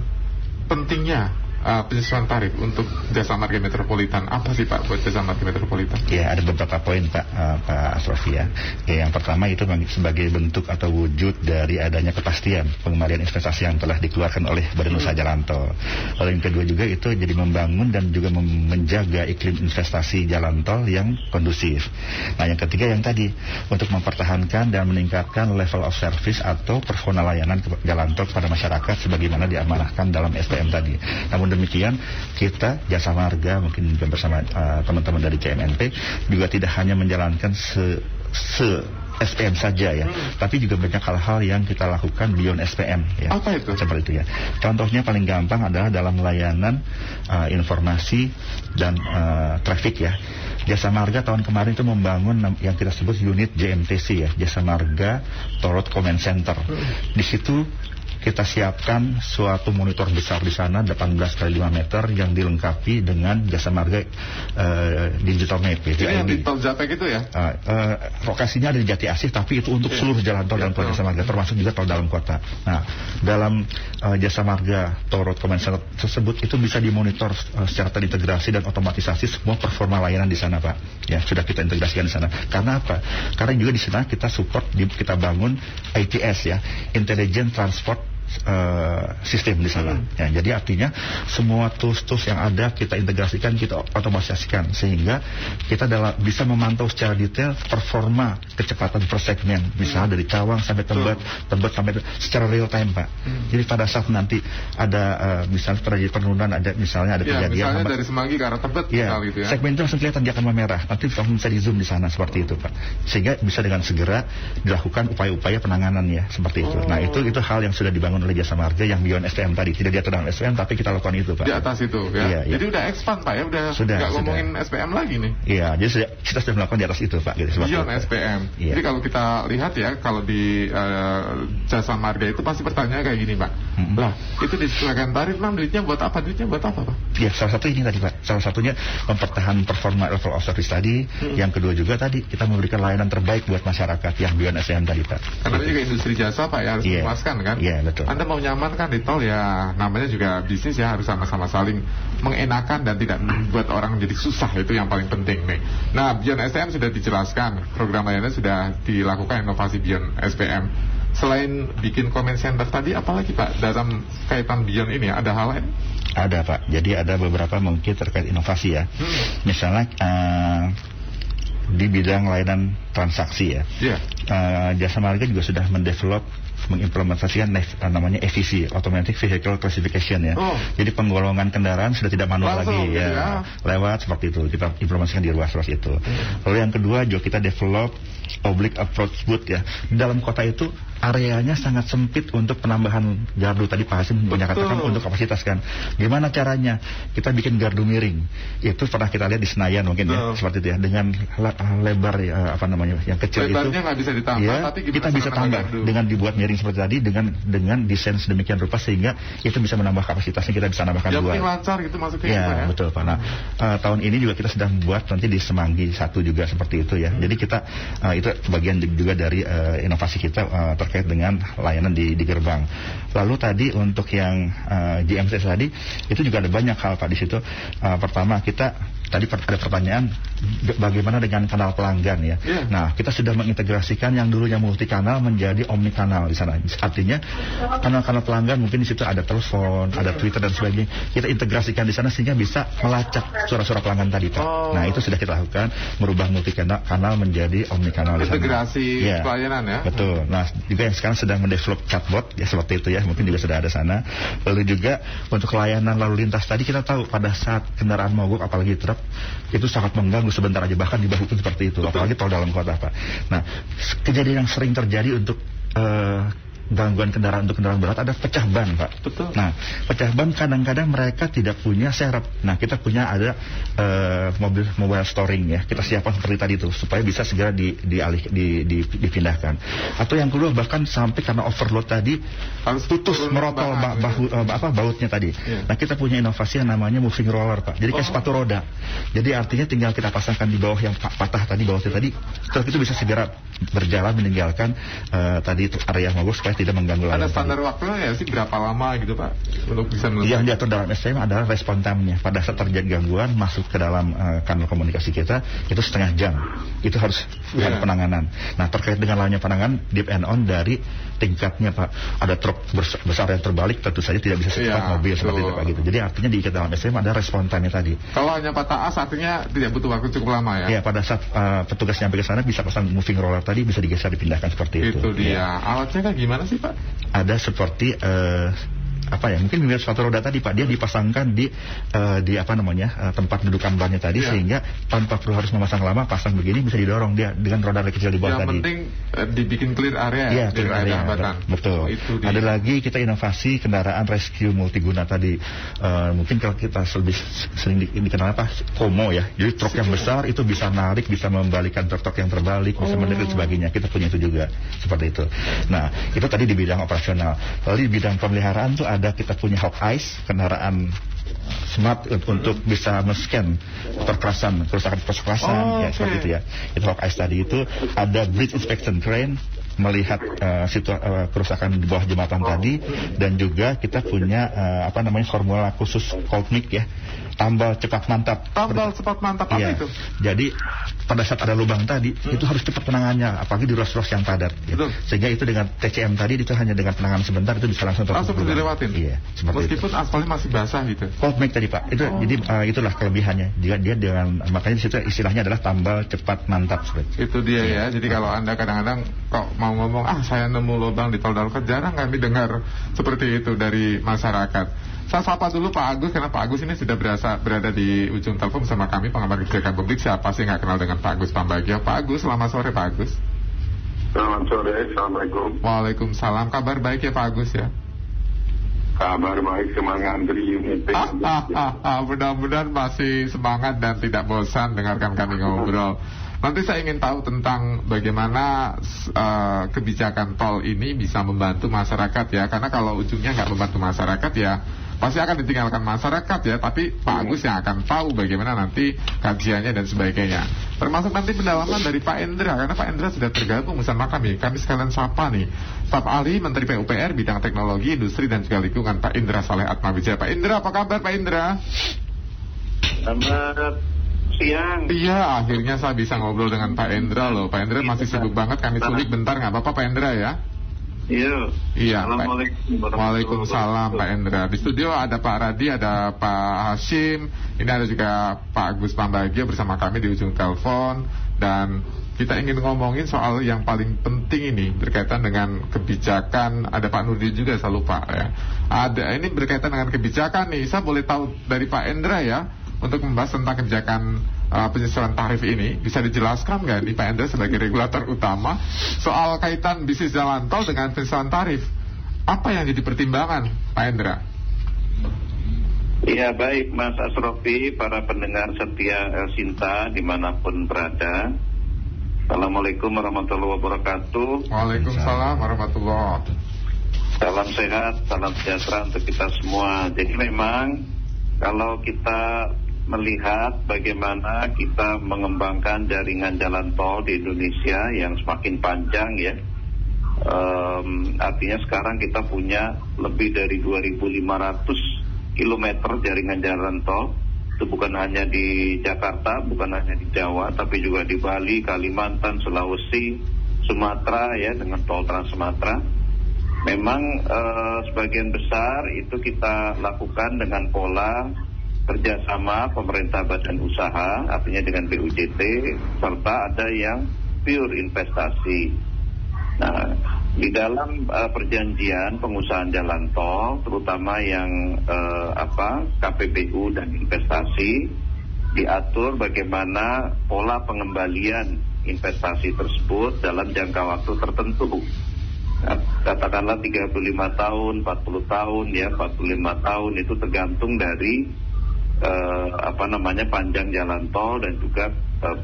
pentingnya penyesuaian tarif untuk Jasa Marga Metropolitan. Apa sih Pak buat Jasa Marga Metropolitan? Ya, ada beberapa poin Pak Asrofi ya. Yang pertama itu sebagai bentuk atau wujud dari adanya kepastian pengembalian investasi yang telah dikeluarkan oleh Badan Usaha Jalan Tol. Lalu yang kedua juga itu jadi membangun dan juga menjaga iklim investasi jalan tol yang kondusif. Nah, yang ketiga yang tadi untuk mempertahankan dan meningkatkan level of service atau persona layanan jalan tol kepada masyarakat sebagaimana diamanahkan dalam SPM tadi. Namun demikian kita Jasa Marga mungkin juga bersama teman-teman dari CMNP juga tidak hanya menjalankan SPM saja ya, tapi juga banyak hal-hal yang kita lakukan beyond SPM ya. Apa itu? Seperti itu ya. Contohnya paling gampang adalah dalam layanan informasi dan traffic ya. Jasa Marga tahun kemarin itu membangun yang kita sebut unit JMTC ya, Jasa Marga Toll Road Command Center. Di situ kita siapkan suatu monitor besar di sana 18 kali 5 meter yang dilengkapi dengan Jasa Marga digital map. Ini yang di tol Japek itu ya? Lokasinya ada di Jati Asih, tapi itu untuk seluruh jalan tol dan tol Jasa Marga, termasuk juga tol dalam kota. Nah, dalam Jasa Marga Toll Road Command Center tersebut itu bisa dimonitor secara terintegrasi dan otomatisasi semua performa layanan di sana Pak. Ya, sudah kita integrasikan di sana. Karena apa? Karena juga di sana kita support, kita bangun ITS ya, Intelligent Transport sistem di sana. Ya, jadi artinya semua tools yang ada kita integrasikan, kita otomatisasikan sehingga kita bisa memantau secara detail performa kecepatan per segmen, misalnya dari Cawang sampai Tebet sampai secara real time, Pak. Jadi pada saat nanti ada misalnya terjadi penurunan, ada misalnya kejadian misalnya dari Semanggi ke arah Tebet gitu ya. Segmen itu langsung kelihatan dia akan memerah. Nanti bisa di zoom di sana seperti itu, Pak. Sehingga bisa dengan segera dilakukan upaya-upaya penanganan ya seperti itu. Nah, itu hal yang sudah dibangun oleh Jasa Marga yang beyond SPM tadi. Tidak diatur dalam SPM tapi kita lakukan itu, Pak. Di atas itu ya. Jadi udah expand, Pak ya, udah nggak ngomongin SPM lagi nih. Iya, jadi kita sudah melakukan di atas itu, Pak. Gitu, beyond SPM. Jadi kalau kita lihat ya, kalau di Jasa Marga itu pasti pertanyaan kayak gini, Pak. Lah, itu disesuaikan tarif, duitnya buat apa? Pak? Ya, salah satu ini tadi, Pak. Salah satunya mempertahankan performa level of service tadi. Yang kedua juga tadi kita memberikan layanan terbaik buat masyarakat yang beyond SPM tadi, Pak. Karena ini juga industri jasa, Pak ya, harus memuaskan kan? Iya, betul. Anda mau nyaman kan di tol ya, namanya juga bisnis ya, harus sama-sama saling mengenakan dan tidak membuat orang jadi susah, itu yang paling penting nih. Nah, beyond SPM sudah dijelaskan, program layannya sudah dilakukan inovasi beyond SPM. Selain bikin comment center tadi, apalagi Pak dalam kaitan beyond ini ada hal lain? Ada, Pak. Jadi ada beberapa mungkin terkait inovasi ya. Misalnya di bidang layanan transaksi ya. Jasa Marga juga sudah mengimplementasikan namanya EVC, Automatic Vehicle Classification ya. Jadi penggolongan kendaraan sudah tidak manual lagi ya. Lewat seperti itu kita implementasikan di ruas-ruas itu. Lalu yang kedua juga kita develop oblique approach booth ya. Di dalam kota itu areanya sangat sempit untuk penambahan gardu. Tadi Pak Hasim katakan untuk kapasitas kan. Gimana caranya? Kita bikin gardu miring. Itu pernah kita lihat di Senayan mungkin ya, seperti itu ya, dengan lebar yang kecil. Lebarnya nggak bisa ditambah, ya, tapi kita bisa tambah dengan dibuat miring seperti tadi, dengan desain sedemikian rupa sehingga itu bisa menambah kapasitasnya, kita bisa nambahkan dua. Yang lancar gitu maksudnya ya, ya. Betul Pak. Nah, tahun ini juga kita sedang buat nanti di Semanggi 1 juga seperti itu ya. Jadi kita itu bagian juga dari inovasi kita terkait dengan layanan di gerbang. Lalu tadi untuk yang GMC tadi itu juga ada banyak hal Pak di situ. Pertama kita tadi ada pertanyaan bagaimana dengan kanal pelanggan ya. Nah, kita sudah mengintegrasikan yang dulunya multi kanal menjadi omni kanal di sana. Artinya kanal-kanal pelanggan mungkin di situ ada telepon, ada Twitter dan sebagainya. Kita integrasikan di sana sehingga bisa melacak suara-suara pelanggan tadi Pak. Nah, itu sudah kita lakukan, merubah multi kanal menjadi omni kanal di sana. Integrasi pelayanan ya. Betul. Nah, juga yang sekarang sedang mendevelop chatbot ya seperti itu ya, mungkin juga sudah ada sana. Lalu juga untuk layanan lalu lintas tadi kita tahu pada saat kendaraan mogok apalagi truk itu sangat mengganggu sebentar aja, bahkan di bahu pun seperti itu. Apalagi tol dalam kota Pak. Nah, kejadian yang sering terjadi untuk gangguan kendaraan untuk kendaraan berat ada pecah ban Pak. Betul. Nah, pecah ban kadang-kadang mereka tidak punya serep. Nah, kita punya ada mobile storing ya. Kita siapkan seperti tadi itu supaya bisa segera dipindahkan. Atau yang kedua bahkan sampai karena overload tadi harus putus merotol bautnya tadi. Nah, kita punya inovasi yang namanya moving roller Pak. Jadi kayak sepatu roda. Jadi artinya tinggal kita pasangkan di bawah yang patah tadi, bawahnya tadi, truk itu bisa segera berjalan meninggalkan tadi itu area mogok supaya tidak mengganggu lalu. Ada standar waktunya ya sih berapa lama gitu Pak untuk bisa melesaikan? Yang diatur dalam SPM adalah respon time-nya. Pada saat terjadi gangguan masuk ke dalam kanal komunikasi kita itu setengah jam. Itu harus penanganan. Nah, terkait dengan lainnya penanganan depend on dari tingkatnya Pak. Ada truk besar yang terbalik tentu saja tidak bisa secepat mobil seperti itu Pak gitu. Jadi artinya diikat dalam SPM ada respon time-nya tadi. Kalau hanya patah as artinya tidak butuh waktu cukup lama ya? Ya, pada saat petugas nyampe ke sana bisa pasang moving roller tadi, bisa digeser dipindahkan seperti itu. Itu dia. Alatnya kan gimana sih Pak? Ada seperti mungkin mirip sepatu roda tadi Pak, dia dipasangkan di tempat dudukan bannya tadi sehingga tanpa perlu harus memasang lama, pasang begini bisa didorong dia dengan roda kecil di bawah tadi. Yang penting dibikin clear area. Iya, clear area. Betul. Ada lagi kita inovasi kendaraan rescue multiguna tadi. Mungkin kalau kita lebih sering dikenal Komo ya. Jadi truk yang besar itu bisa narik, bisa membalikan truk yang terbalik, bisa menarik dan sebagainya. Kita punya itu juga seperti itu. Nah, itu tadi di bidang operasional. Lalu di bidang pemeliharaan tuh ada kita punya Hawkeyes, kendaraan smart untuk bisa men-scan kerusakan ya seperti itu ya. Itu Hawkeyes tadi itu ada bridge inspection crane. melihat kerusakan di bawah jembatan tadi, dan juga kita punya formula khusus Coldmic ya, tambal cepat mantap. Tambal cepat mantap apa itu? Jadi pada saat ada lubang tadi itu harus cepat penanganannya, apalagi di ruas-ruas yang padat ya. Sehingga itu dengan TCM tadi itu hanya dengan penanganan sebentar itu bisa langsung dilewatin. Iya, meskipun aspalnya masih basah gitu. Coldmic tadi Pak. Itu jadi itulah kelebihannya. Dia dengan makanya di situ istilahnya adalah tambal cepat mantap seperti. Itu dia ya. Jadi kalau Anda kadang-kadang kok mau ngomong saya nemu lubang di tol dalam kota, jarang kami dengar seperti itu dari masyarakat. Saya sapa dulu Pak Agus, karena Pak Agus ini sudah berada di ujung telepon bersama kami, pengamat kebijakan publik. Siapa sih nggak kenal dengan Pak Agus Pambagio? Pak Agus, selamat sore Pak Agus. Selamat sore, Assalamualaikum. Waalaikumsalam. Kabar baik ya Pak Agus ya? Kabar baik, semangat dari meeting. Mudah-mudahan masih semangat dan tidak bosan dengarkan kami ngobrol. Nanti saya ingin tahu tentang bagaimana kebijakan tol ini bisa membantu masyarakat ya. Karena kalau ujungnya nggak membantu masyarakat ya pasti akan ditinggalkan masyarakat ya. Tapi Pak Agus yang akan tahu bagaimana nanti kajiannya dan sebagainya. Termasuk nanti pendalaman dari Pak Endra, karena Pak Endra sudah tergabung bersama kami. Kami sekalian sapa nih Staf Ahli Menteri PUPR Bidang Teknologi, Industri dan juga Lingkungan, Pak Indra Saleh Atmawijaya. Pak Indra, apa kabar Pak Indra? Selamat siang. Iya, akhirnya saya bisa ngobrol dengan Pak Endra loh. Pak Endra masih sibuk banget, kami sulit bentar, nggak apa-apa Pak Endra ya? Iya. Waalaikumsalam Pak Endra. Di studio ada Pak Radi, ada Pak Hashim, ini ada juga Pak Agus Pambagio bersama kami di ujung telepon. Dan kita ingin ngomongin soal yang paling penting ini berkaitan dengan kebijakan. Ada Pak Nurdin juga, saya lupa ya. Ini berkaitan dengan kebijakan nih. Saya boleh tahu dari Pak Endra ya, untuk membahas tentang kebijakan penyesuaian tarif ini, bisa dijelaskan nggak nih Pak Endra sebagai regulator utama soal kaitan bisnis jalan tol dengan penyesuaian tarif? Apa yang jadi pertimbangan Pak Endra? Ya baik Mas Asrofi, para pendengar setia Elsinta dimanapun berada. Assalamualaikum warahmatullahi wabarakatuh. Waalaikumsalam warahmatullahi wabarakatuh. Salam sehat, salam sejahtera untuk kita semua. Jadi memang kalau kita melihat bagaimana kita mengembangkan jaringan jalan tol di Indonesia yang semakin panjang ya, artinya sekarang kita punya lebih dari 2.500 kilometer jaringan jalan tol. Itu bukan hanya di Jakarta, bukan hanya di Jawa, tapi juga di Bali, Kalimantan, Sulawesi, Sumatera ya, dengan tol Trans Sumatera. Memang sebagian besar itu kita lakukan dengan pola kerjasama pemerintah badan usaha, artinya dengan BUJT, serta ada yang pure investasi. Nah, di dalam perjanjian pengusahaan jalan tol, terutama yang KPBU dan investasi, diatur bagaimana pola pengembalian investasi tersebut dalam jangka waktu tertentu. Katakanlah 35 tahun, 40 tahun ya, 45 tahun itu tergantung dari panjang jalan tol dan juga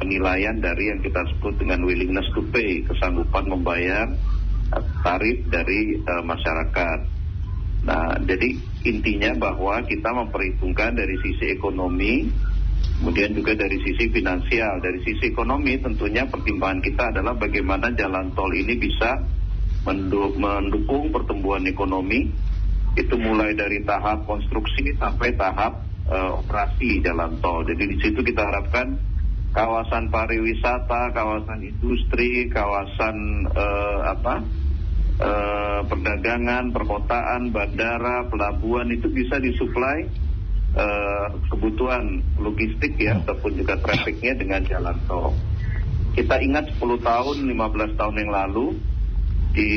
penilaian dari yang kita sebut dengan willingness to pay, kesanggupan membayar tarif dari masyarakat. Nah, jadi intinya bahwa kita memperhitungkan dari sisi ekonomi, kemudian juga dari sisi finansial. Dari sisi ekonomi tentunya pertimbangan kita adalah bagaimana jalan tol ini bisa mendukung pertumbuhan ekonomi, itu mulai dari tahap konstruksi sampai tahap operasi jalan tol. Jadi di situ kita harapkan kawasan pariwisata, kawasan industri, kawasan perdagangan, perkotaan, bandara, pelabuhan itu bisa disuplai kebutuhan logistik ya, ataupun juga trafficnya dengan jalan tol. Kita ingat 10 tahun, 15 tahun yang lalu di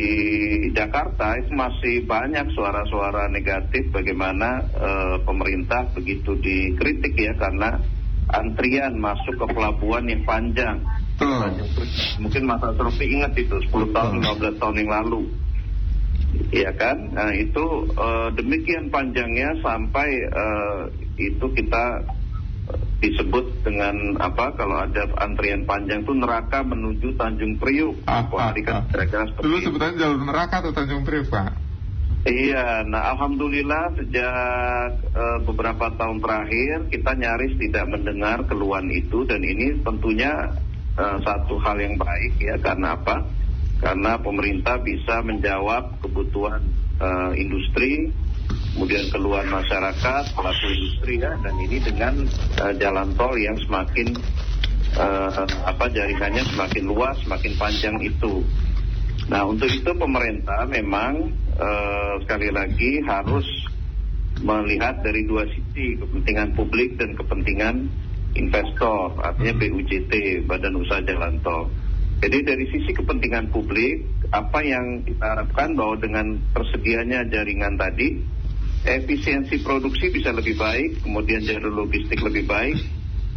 Jakarta itu masih banyak suara-suara negatif bagaimana pemerintah begitu dikritik ya, karena antrian masuk ke pelabuhan yang panjang. Mungkin Mas Asrofi ingat itu 10 tahun, 15 tahun yang lalu. Iya kan? Nah, itu demikian panjangnya sampai itu kita disebut dengan kalau ada antrian panjang itu neraka menuju Tanjung Priuk. Dulu sebutannya jalur neraka atau Tanjung Priuk, Pak? Iya, nah alhamdulillah sejak beberapa tahun terakhir kita nyaris tidak mendengar keluhan itu, dan ini tentunya satu hal yang baik ya. Karena apa? karena pemerintah bisa menjawab kebutuhan industri, kemudian keluhan masyarakat, pelaku industri ya, dan ini dengan jalan tol yang semakin jaringannya semakin luas, semakin panjang itu. Nah, untuk itu pemerintah memang sekali lagi harus melihat dari dua sisi, kepentingan publik dan kepentingan investor, artinya BUJT, Badan Usaha Jalan Tol. Jadi dari sisi kepentingan publik, apa yang kita harapkan bahwa dengan tersedianya jaringan tadi, efisiensi produksi bisa lebih baik, kemudian jalur logistik lebih baik.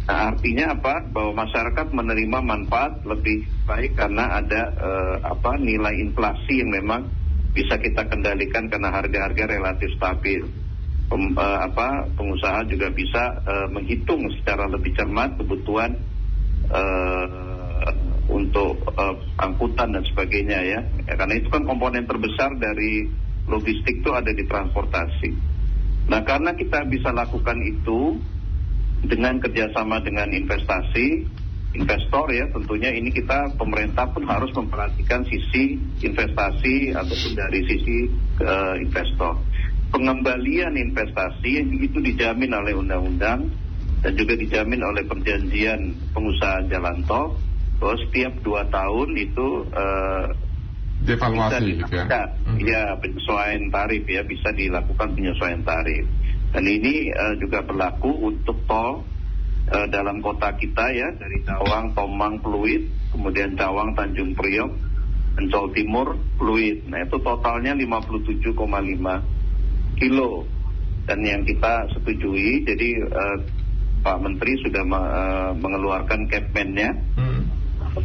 Nah, artinya apa? Bahwa masyarakat menerima manfaat lebih baik karena ada nilai inflasi yang memang bisa kita kendalikan karena harga-harga relatif stabil. Pengusaha juga bisa menghitung secara lebih cermat kebutuhan untuk angkutan dan sebagainya ya. Karena itu kan komponen terbesar dari logistik itu ada di transportasi. Nah, karena kita bisa lakukan itu dengan kerjasama dengan investor ya, tentunya ini pemerintah pun harus memperhatikan sisi investasi ataupun dari sisi investor. Pengembalian investasi itu dijamin oleh undang-undang dan juga dijamin oleh perjanjian pengusahaan jalan tol, bahwa setiap 2 tahun itu devaluasi gitu ya. Ya, penyesuaian tarif ya, bisa dilakukan penyesuaian tarif. Dan ini juga berlaku untuk tol dalam kota kita ya, dari Cawang, Tomang, Pluit, kemudian Cawang, Tanjung Priok, Ancol Timur, Pluit. Nah, itu totalnya 57,5 kilo. Dan yang kita setujui, jadi Pak Menteri sudah mengeluarkan Kepmennya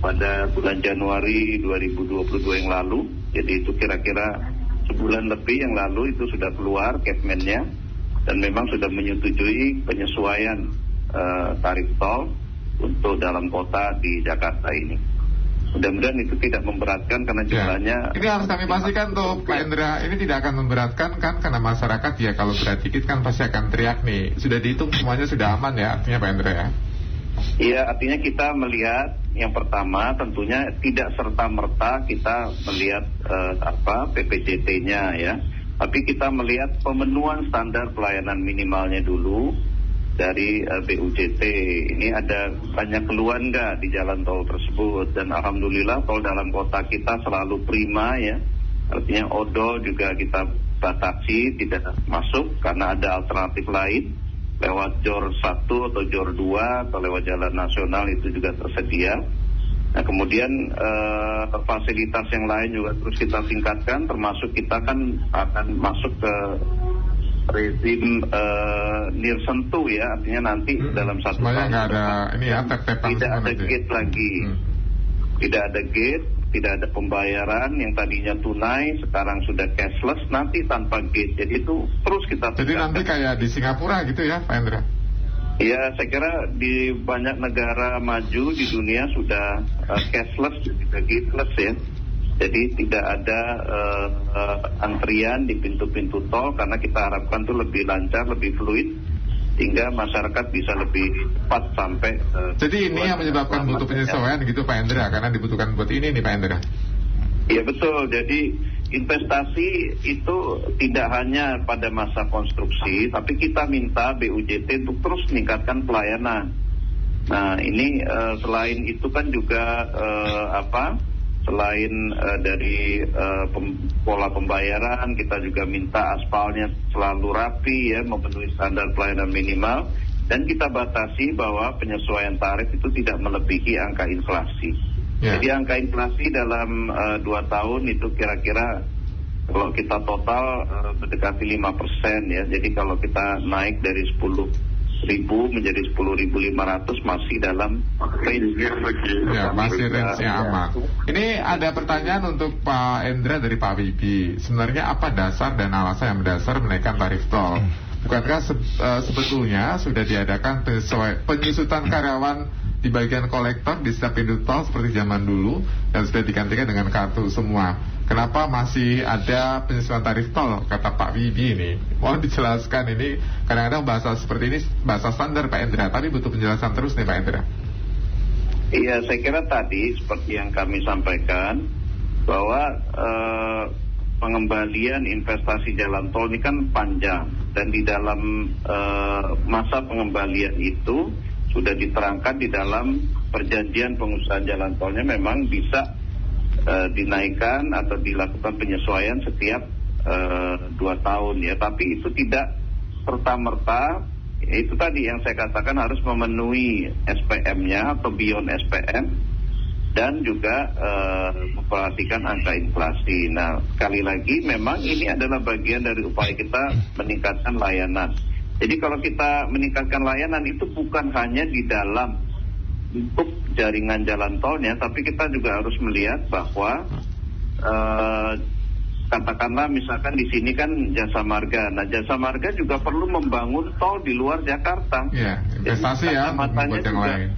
pada bulan Januari 2022 yang lalu. Jadi itu kira-kira sebulan lebih yang lalu itu sudah keluar Kepmennya, dan memang sudah menyetujui penyesuaian tarif tol untuk dalam kota di Jakarta ini. Mudah-mudahan itu tidak memberatkan karena jumlahnya. Ini harus kami pastikan tuh Pak Endra, ini tidak akan memberatkan kan, karena masyarakat ya kalau berat dikit kan pasti akan teriak nih. Sudah dihitung semuanya sudah aman ya, artinya Pak Endra ya? Iya, artinya kita melihat yang pertama tentunya tidak serta-merta kita melihat PPJT-nya ya, tapi kita melihat pemenuhan standar pelayanan minimalnya dulu dari BUJT. Ini ada banyak keluhan nggak di jalan tol tersebut, dan alhamdulillah tol dalam kota kita selalu prima ya, artinya odol juga kita batasi tidak masuk karena ada alternatif lain lewat JOR 1 atau JOR 2 atau lewat jalan nasional itu juga tersedia. Nah, kemudian fasilitas yang lain juga terus kita tingkatkan, termasuk kita kan akan masuk ke rezim near sentuh ya, artinya nanti dalam 1 tahun nggak ada ini ya, tidak ada gate lagi, tidak ada gate, tidak ada pembayaran yang tadinya tunai sekarang sudah cashless, nanti tanpa gate. Jadi itu terus kita jadi nanti kayak di Singapura gitu ya Pak Endra? Ya, saya kira di banyak negara maju di dunia sudah cashless dan juga gateless ya. Jadi tidak ada antrian di pintu-pintu tol karena kita harapkan itu lebih lancar, lebih fluid, sehingga masyarakat bisa lebih cepat sampai. Jadi ini yang menyebabkan butuh penyesuaian gitu Pak Endra, karena dibutuhkan buat ini nih Pak Endra. Iya betul, jadi investasi itu tidak hanya pada masa konstruksi, tapi kita minta BUJT untuk terus meningkatkan pelayanan. Nah ini selain itu kan juga selain dari pola pembayaran, kita juga minta aspalnya selalu rapi ya, memenuhi standar pelayanan minimal, dan kita batasi bahwa penyesuaian tarif itu tidak melebihi angka inflasi. Jadi angka inflasi dalam 2 tahun itu kira-kira kalau kita total mendekati 5% ya. Jadi kalau kita naik dari 10.000 menjadi 10.500 masih dalam range ya, masih range-nya aman. Ini ada pertanyaan untuk Pak Endra dari Pak Wibi. Sebenarnya apa dasar dan alasan yang mendasar menaikkan tarif tol? Bukankah sebetulnya sudah diadakan penyusutan karyawan di bagian kolektor di setiap pintu tol seperti zaman dulu dan sudah digantikan dengan kartu semua? Kenapa masih ada penyesuaian tarif tol, kata Pak Wibi ini? Mohon dijelaskan, ini kadang-kadang bahasa seperti ini bahasa standar Pak Endra, tapi butuh penjelasan terus nih Pak Endra. Iya, saya kira tadi seperti yang kami sampaikan, bahwa pengembalian investasi jalan tol ini kan panjang, dan di dalam masa pengembalian itu sudah diterangkan di dalam perjanjian pengusahaan jalan tolnya memang bisa dinaikkan atau dilakukan penyesuaian setiap 2 tahun ya, tapi itu tidak serta-merta. Itu tadi yang saya katakan harus memenuhi SPM-nya atau beyond SPM, dan juga memperhatikan angka inflasi. Nah, sekali lagi memang ini adalah bagian dari upaya kita meningkatkan layanan. Jadi kalau kita meningkatkan layanan itu bukan hanya di dalam bentuk jaringan jalan tolnya, tapi kita juga harus melihat bahwa katakanlah misalkan di sini kan Jasa Marga. Nah, Jasa Marga juga perlu membangun tol di luar Jakarta. Iya, investasi ya buat yang lain.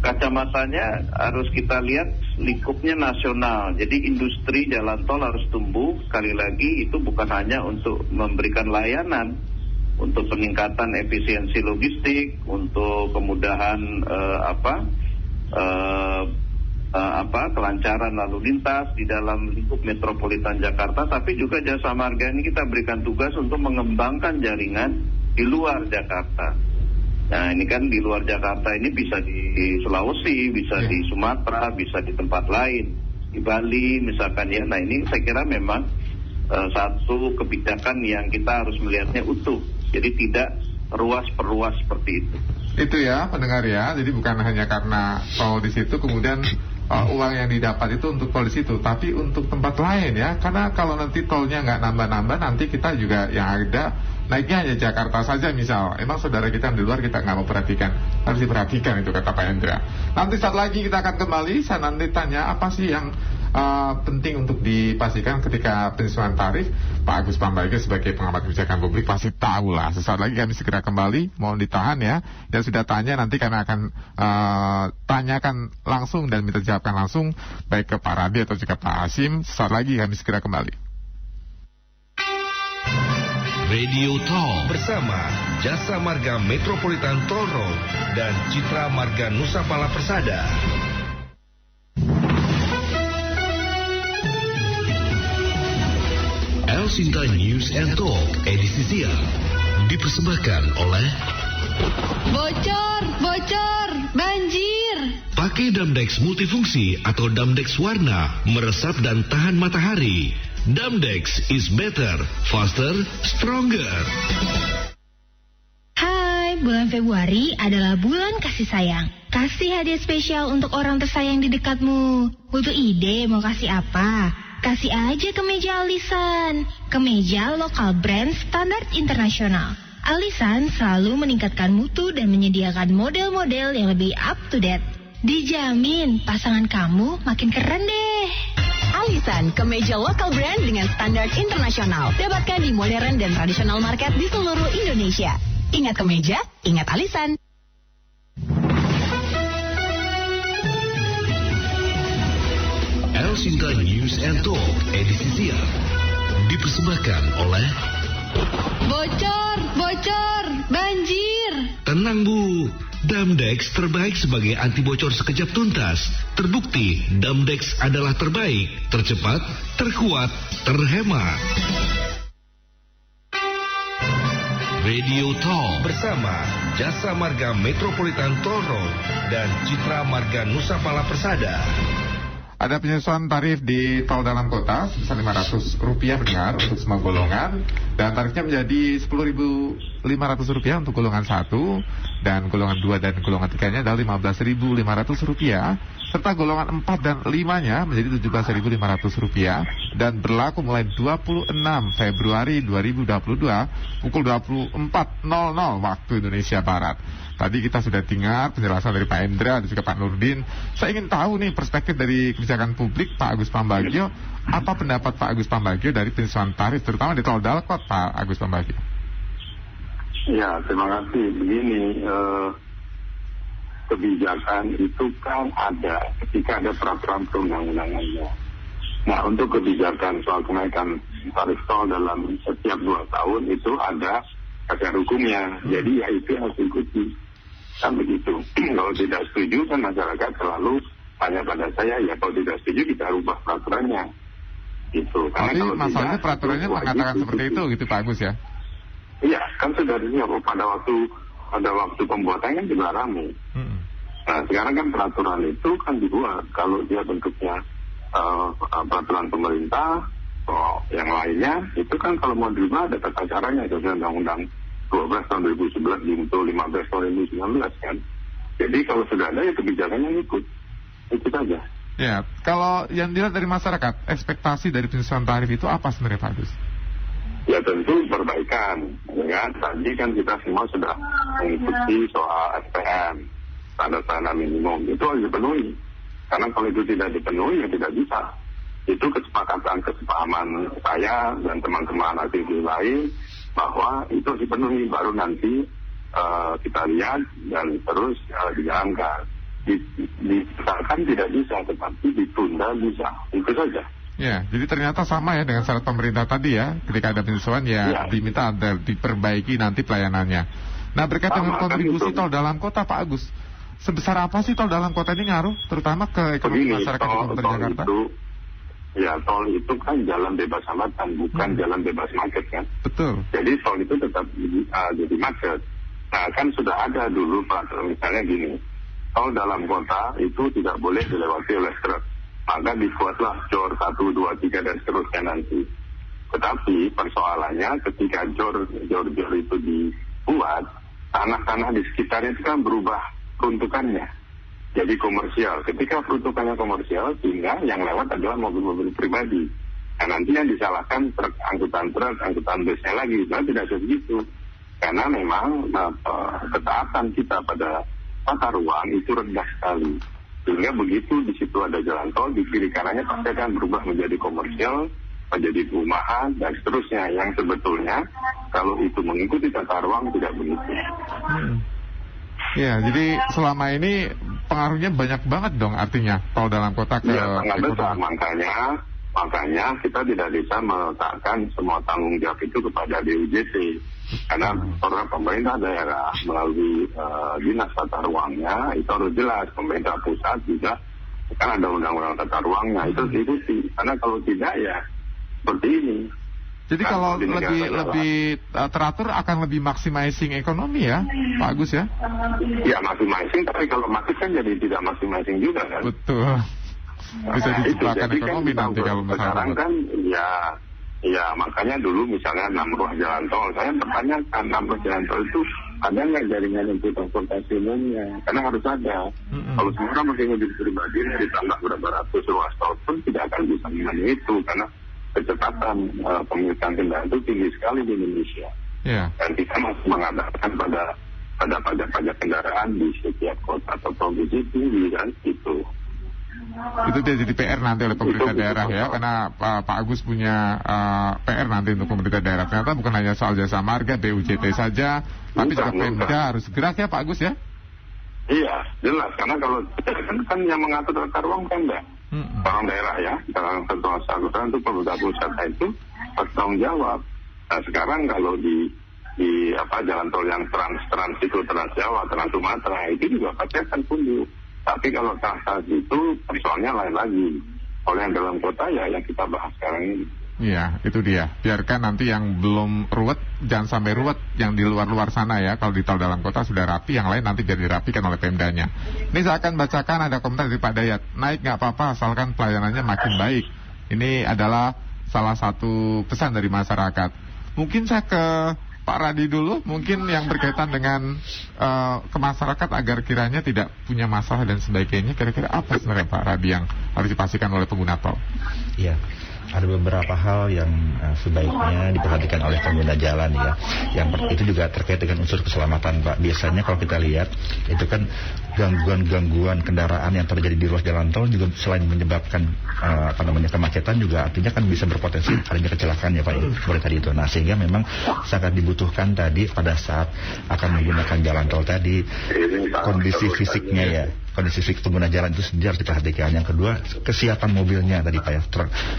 Kacamatanya harus kita lihat lingkupnya nasional. Jadi industri jalan tol harus tumbuh. Sekali lagi itu bukan hanya untuk memberikan layanan, untuk peningkatan efisiensi logistik, untuk kemudahan kelancaran lalu lintas di dalam lingkup metropolitan Jakarta, tapi juga Jasa Marga ini kita berikan tugas untuk mengembangkan jaringan di luar Jakarta. Nah, ini kan di luar Jakarta ini bisa di Sulawesi, bisa di Sumatera, bisa di tempat lain, di Bali misalkan ya. Nah, ini saya kira memang satu kebijakan yang kita harus melihatnya utuh. Jadi tidak ruas per ruas seperti itu. Itu ya pendengar ya. Jadi bukan hanya karena tol di situ kemudian uang yang didapat itu untuk tol di situ, tapi untuk tempat lain ya. Karena kalau nanti tolnya nggak nambah-nambah, nanti kita juga yang ada naiknya hanya Jakarta saja misal. Emang saudara kita di luar kita nggak mau perhatikan, harus diperhatikan itu kata Pak Hendra. Nanti saat lagi kita akan kembali. Saya nanti tanya apa sih yang penting untuk dipastikan ketika penyesuaian tarif. Pak Agus Pambagio sebagai pengamat kebijakan publik pasti tahu lah. Sesaat lagi kami segera kembali. Mohon ditahan ya. Yang sudah tanya nanti kami akan tanyakan langsung dan minta jawabkan langsung baik ke Pak Radi atau juga Pak Hasim. Sesaat lagi kami segera kembali. Radio Tol bersama Jasa Marga Metropolitan Toll Road dan Citra Marga Nusa Pala Persada. Elsinta News and Talk edisi siang dipersembahkan oleh Bocor, banjir. Pakai Damdex multifungsi atau Damdex warna, meresap dan tahan matahari. Damdex is better, faster, stronger. Hai, bulan Februari adalah bulan kasih sayang. Kasih hadiah spesial untuk orang tersayang di dekatmu. Butuh ide mau kasih apa? Kasih aja kemeja Alisan. Kemeja lokal brand standar internasional. Alisan selalu meningkatkan mutu dan menyediakan model-model yang lebih up to date. Dijamin pasangan kamu makin keren deh. Alisan, kemeja lokal brand dengan standar internasional. Dapatkan di modern dan tradisional market di seluruh Indonesia. Ingat kemeja, ingat Alisan. Elsinta News and Talk edisi siang dipersembahkan oleh Bocor, banjir. Tenang Bu, Damdex terbaik sebagai anti bocor sekejap tuntas. Terbukti Damdex adalah terbaik, tercepat, terkuat, terhemat. Radio Tol bersama Jasa Marga Metropolitan Toll Road dan Citra Marga Nusa Pala Persada. Ada penyesuaian tarif di tol dalam kota sebesar Rp500 pendengar untuk semua golongan, dan tarifnya menjadi Rp10.500 untuk golongan 1, dan golongan 2 dan golongan 3-nya adalah Rp15.500, serta golongan 4 dan 5-nya menjadi Rp17.500, dan berlaku mulai 26 Februari 2022 pukul 24.00 waktu Indonesia Barat. Tadi kita sudah dengar penjelasan dari Pak Hendra dan juga Pak Nurdin. Saya ingin tahu nih perspektif dari kebijakan publik Pak Agus Pambagio. Apa pendapat Pak Agus Pambagio dari penyesuaian tarif terutama di tol Dalkot, Pak Agus Pambagio? Ya, terima kasih. Begini, kebijakan itu kan ada ketika ada peraturan perundang-undangannya. Nah, untuk kebijakan soal kenaikan tarif tol dalam setiap 2 tahun itu ada dasar hukumnya. Jadi ya itu harus diikuti. Kan begitu. Kalau tidak setuju kan masyarakat selalu tanya pada saya, ya kalau tidak setuju kita rubah peraturannya. Gitu. Tapi masalahnya peraturannya mengatakan seperti itu gitu Pak Agus ya? Iya, kan sudah disiapkan pada waktu pembuatannya kan juga ramai. Nah sekarang kan peraturan itu kan dibuat kalau dia bentuknya peraturan pemerintah, yang lainnya itu kan kalau mau dirubah ada tata caranya, itu Undang-Undang 12 tahun 2011 dibentuk 15 tahun 2019 kan. Jadi kalau sudah ada ya kebijakannya ikut, itu saja. Ya, kalau yang dilihat dari masyarakat, ekspektasi dari penyesuaian tarif itu apa sebenarnya Pak Agus? Ya tentu perbaikan, ya. Tadi kan kita semua sudah mengikuti soal SPM, standar minimum, itu harus dipenuhi. Karena kalau itu tidak dipenuhi ya tidak bisa. Itu kesepahaman saya dan teman-teman aktivis lain bahwa itu dipenuhi, baru nanti kita lihat dan terus dijalankan. Diserahkan tidak bisa, tetapi ditunda bisa. Itu saja. Ya, jadi ternyata sama ya dengan syarat pemerintah tadi ya. Ketika ada penyesuaian ya diminta diperbaiki nanti pelayanannya. Nah, berkaitan dengan kontribusi tol dalam kota Pak Agus, sebesar apa sih tol dalam kota ini ngaruh terutama ke ekonomi masyarakat di Kota Jakarta? Tol itu kan jalan bebas hambatan, bukan jalan bebas macet kan. Betul. Jadi tol itu tetap jadi macet. Nah, kan sudah ada dulu Pak, misalnya gini. Tol dalam kota itu tidak boleh dilewati oleh truk. Maka dibuatlah jor 1, 2, 3 dan seterusnya nanti. Tetapi persoalannya ketika jor itu dibuat, tanah-tanah di sekitarnya itu kan berubah peruntukannya. Jadi komersial. Ketika peruntukannya komersial, sehingga yang lewat adalah mobil-mobil pribadi. Nah, nanti yang disalahkan angkutan busnya lagi. Nah, tidak sebegitu. Karena memang ketaatan kita pada tata ruang itu rendah sekali. Sehingga begitu di situ ada jalan tol, di kiri kanannya pasti akan berubah menjadi komersial, menjadi perumahan, dan seterusnya. Yang sebetulnya kalau itu mengikuti tata ruang tidak begitu. Ya, jadi selama ini pengaruhnya banyak banget dong artinya tol dalam kota ke sangat besar. Makanya kita tidak bisa meletakkan semua tanggung jawab itu kepada DUJT. Karena pemerintah daerah melalui dinas tata ruangnya itu harus jelas. Pemerintah pusat juga kan ada undang-undang tata ruangnya, itu diikuti. Karena kalau tidak ya seperti ini. Jadi kalau lebih teratur akan lebih maximizing ekonomi ya Pak Agus ya? Ya maximizing, tapi kalau macet kan jadi tidak maximizing juga kan? Betul. Bisa diciptakan ekonomi kan nanti kalau misalnya. Sekarang kan ya makanya dulu misalnya 6 ruas jalan tol, saya pertanyakan 6 ruas jalan tol itu ada nggak jaringan untuk transportasi umumnya? Karena harus ada. Kalau semua mungkin mobil pribadi ditambah berapa ratus ruas tol pun tidak akan bisa memenuhi itu karena kecepatan pemilikan kendaraan itu tinggi sekali di Indonesia. Dan kita masih mengandalkan pada pajak kendaraan di setiap kota atau provinsi tinggi kan itu. Itu dia jadi PR nanti oleh pemerintah daerah ya, karena Pak Agus punya PR nanti untuk pemerintah daerah. Ternyata bukan hanya soal jasa marga, BUJT saja, tapi juga Pemda harus gerak ya Pak Agus ya? Iya, jelas. Karena kalau kan yang mengatur tata ruang Pemda. Orang daerah ya, dalam sentuhan angkutan itu pemerintah pusat itu bertanggung jawab. Nah sekarang kalau di jalan tol yang trans itu Trans Jawa, Trans Sumatera itu juga pasti akan punduh. Tapi kalau trans itu persoalannya lain lagi. Kalau yang dalam kota ya yang kita bahas sekarang ini. Iya, itu dia. Biarkan nanti yang belum ruwet, jangan sampai ruwet yang di luar-luar sana ya. Kalau di tol dalam kota sudah rapi, yang lain nanti biar dirapikan oleh Pemdanya. Ini saya akan bacakan ada komentar dari Pak Dayat. Naik nggak apa-apa, asalkan pelayanannya makin baik. Ini adalah salah satu pesan dari masyarakat. Mungkin saya ke Pak Radi dulu, mungkin yang berkaitan dengan ke masyarakat agar kiranya tidak punya masalah dan sebagainya. Kira-kira apa sebenarnya Pak Radi yang harus dipastikan oleh pengguna tol? Iya. Ada beberapa hal yang sebaiknya diperhatikan oleh pengguna jalan ya. Yang itu juga terkait dengan unsur keselamatan Pak. Biasanya kalau kita lihat itu kan gangguan kendaraan yang terjadi di ruas jalan tol juga selain menyebabkan kemacetan juga artinya kan bisa berpotensi adanya kecelakaan ya Pak. Seperti tadi itu. Nah sehingga memang sangat dibutuhkan tadi pada saat akan menggunakan jalan tol tadi kondisi fisiknya ya. kondisi fisik pengguna jalan itu sendiri harus diperhatikan. Yang kedua, kesiapan mobilnya tadi Pak ya,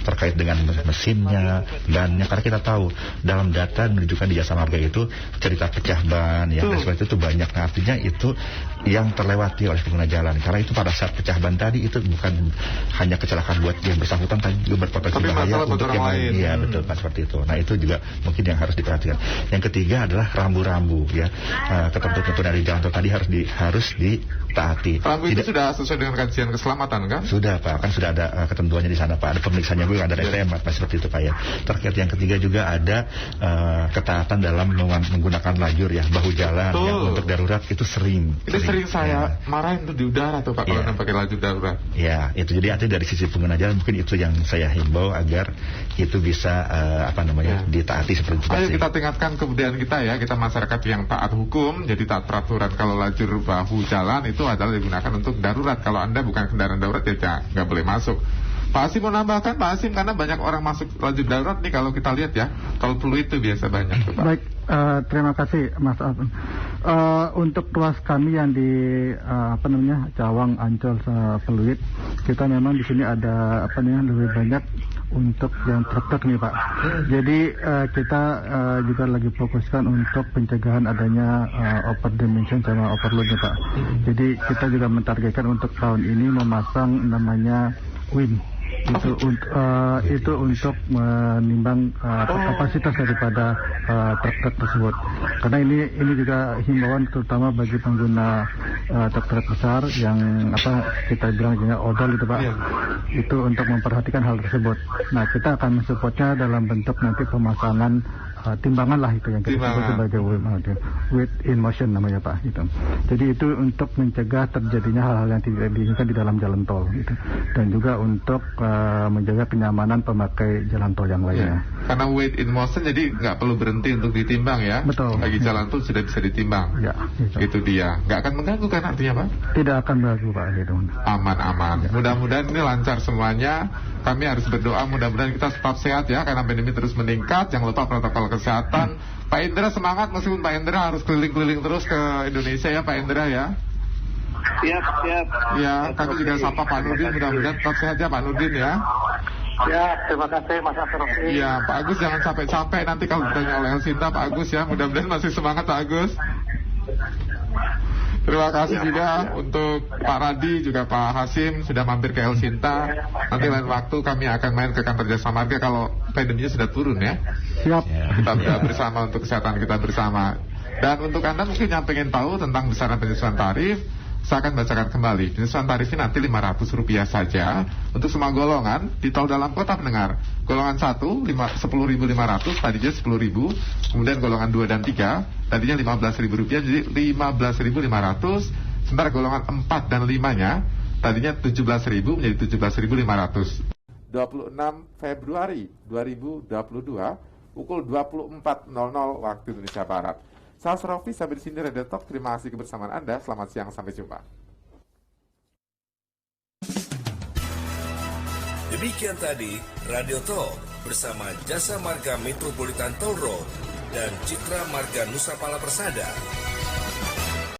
terkait dengan mesinnya, bannya, karena kita tahu dalam data menunjukkan di jasa marga itu cerita pecah ban ya, dan seperti itu banyak. Nah, artinya itu yang terlewati oleh pengguna jalan, karena itu pada saat pecah ban tadi itu bukan hanya kecelakaan buat yang bersangkutan, tapi juga berpotensi bahaya untuk yang lain. Iya betul Pak, seperti itu. Nah itu juga mungkin yang harus diperhatikan. Yang ketiga adalah rambu-rambu ya, ketentuan dari jalan tol tadi harus ditaati. Rambu itu sudah sesuai dengan kajian keselamatan kan? Sudah Pak, kan sudah ada ketentuannya di sana Pak, ada pemeriksaannya juga, ada STM Pak, seperti itu Pak ya. Terkait yang ketiga juga ada ketaatan dalam menggunakan lajur ya, bahu jalan ya, untuk darurat itu sering saya marahin tuh di udara tuh Pak, kalau pakai lajur darurat. Ya, itu jadi artinya dari sisi pengguna jalan mungkin itu yang saya himbau agar itu bisa ditaati seperti itu. Ayo kita tingkatkan kebudayaan kita ya, kita masyarakat yang taat hukum, jadi taat peraturan. Kalau lajur bahu jalan itu adalah digunakan untuk darurat. Kalau Anda bukan kendaraan darurat ya nggak boleh masuk. Pak Hasim mau nambahkan Pak Hasim, karena banyak orang masuk lajur darurat nih kalau kita lihat ya, tol Pluit itu biasa banyak tuh Pak. Baik, terima kasih Mas Alvin. Untuk ruas kami yang di Cawang, Ancol, Pluit, kita memang di sini ada lebih banyak untuk yang truk-truk nih Pak. Jadi kita juga lagi fokuskan untuk pencegahan adanya overdimension sama overload nih Pak. Jadi kita juga mentargetkan untuk tahun ini memasang namanya WIN. Itu untuk menimbang kapasitas daripada truk-truk tersebut. Karena ini juga himbauan terutama bagi pengguna truk-truk besar yang kita bilang odol itu Pak. Itu untuk memperhatikan hal tersebut. Nah, kita akan mensupportnya dalam bentuk nanti pemasangan timbangan lah itu yang kita sebut sebagai weight in motion namanya Pak gitu. Jadi itu untuk mencegah terjadinya hal-hal yang tidak diinginkan di dalam jalan tol gitu. Dan juga untuk menjaga kenyamanan pemakai jalan tol yang lainnya. Karena weight in motion jadi nggak perlu berhenti untuk ditimbang ya. Betul. Bagi jalan tol sudah bisa ditimbang. Ya. Itu dia. Nggak akan mengganggu kan artinya Pak? Tidak akan mengganggu Pak gitu. Aman. Mudah-mudahan ini lancar semuanya. Kami harus berdoa mudah-mudahan kita tetap sehat ya, karena pandemi terus meningkat. Jangan lupa protokol kesehatan. Pak Indra semangat, meskipun Pak Indra harus keliling-keliling terus ke Indonesia ya Pak Indra ya. Siap. Ya, kami juga sapa Pak Nurdin, mudah-mudahan tetap sehat ya Pak Nurdin ya. Ya, terima kasih Mas Asrofi. Iya, Pak Agus jangan capek-capek nanti kalau ditanya oleh Elsinta Pak Agus ya. Mudah-mudahan masih semangat Pak Agus. Terima kasih juga untuk Pak Radi, juga Pak Hasim sudah mampir ke Elsinta. Nanti lain waktu kami akan main ke kantor Jasa Marga kalau pandeminya sudah turun ya. Siap. Kita bersama untuk kesehatan kita bersama. Dan untuk Anda mungkin yang pengen tahu tentang besaran penyesuaian tarif, saya akan bacakan kembali. Penyesuaian tarifnya nanti Rp500 saja untuk semua golongan di tol dalam kota pendengar. Golongan 1 10.500, tadinya 10.000. Kemudian golongan 2 dan 3 tadinya Rp15.000, jadi Rp15.500. Sementara golongan 4 dan 5-nya tadinya Rp17.000 menjadi Rp17.500. 26 Februari 2022 pukul 24.00 waktu Indonesia Barat. Saya Asrofi, sampai di sini Radio Talk. Terima kasih kebersamaan Anda. Selamat siang, sampai jumpa. Demikian tadi Radio Talk bersama Jasa Marga Metropolitan Toll Road dan Citra Marga Nusa Pala Persada.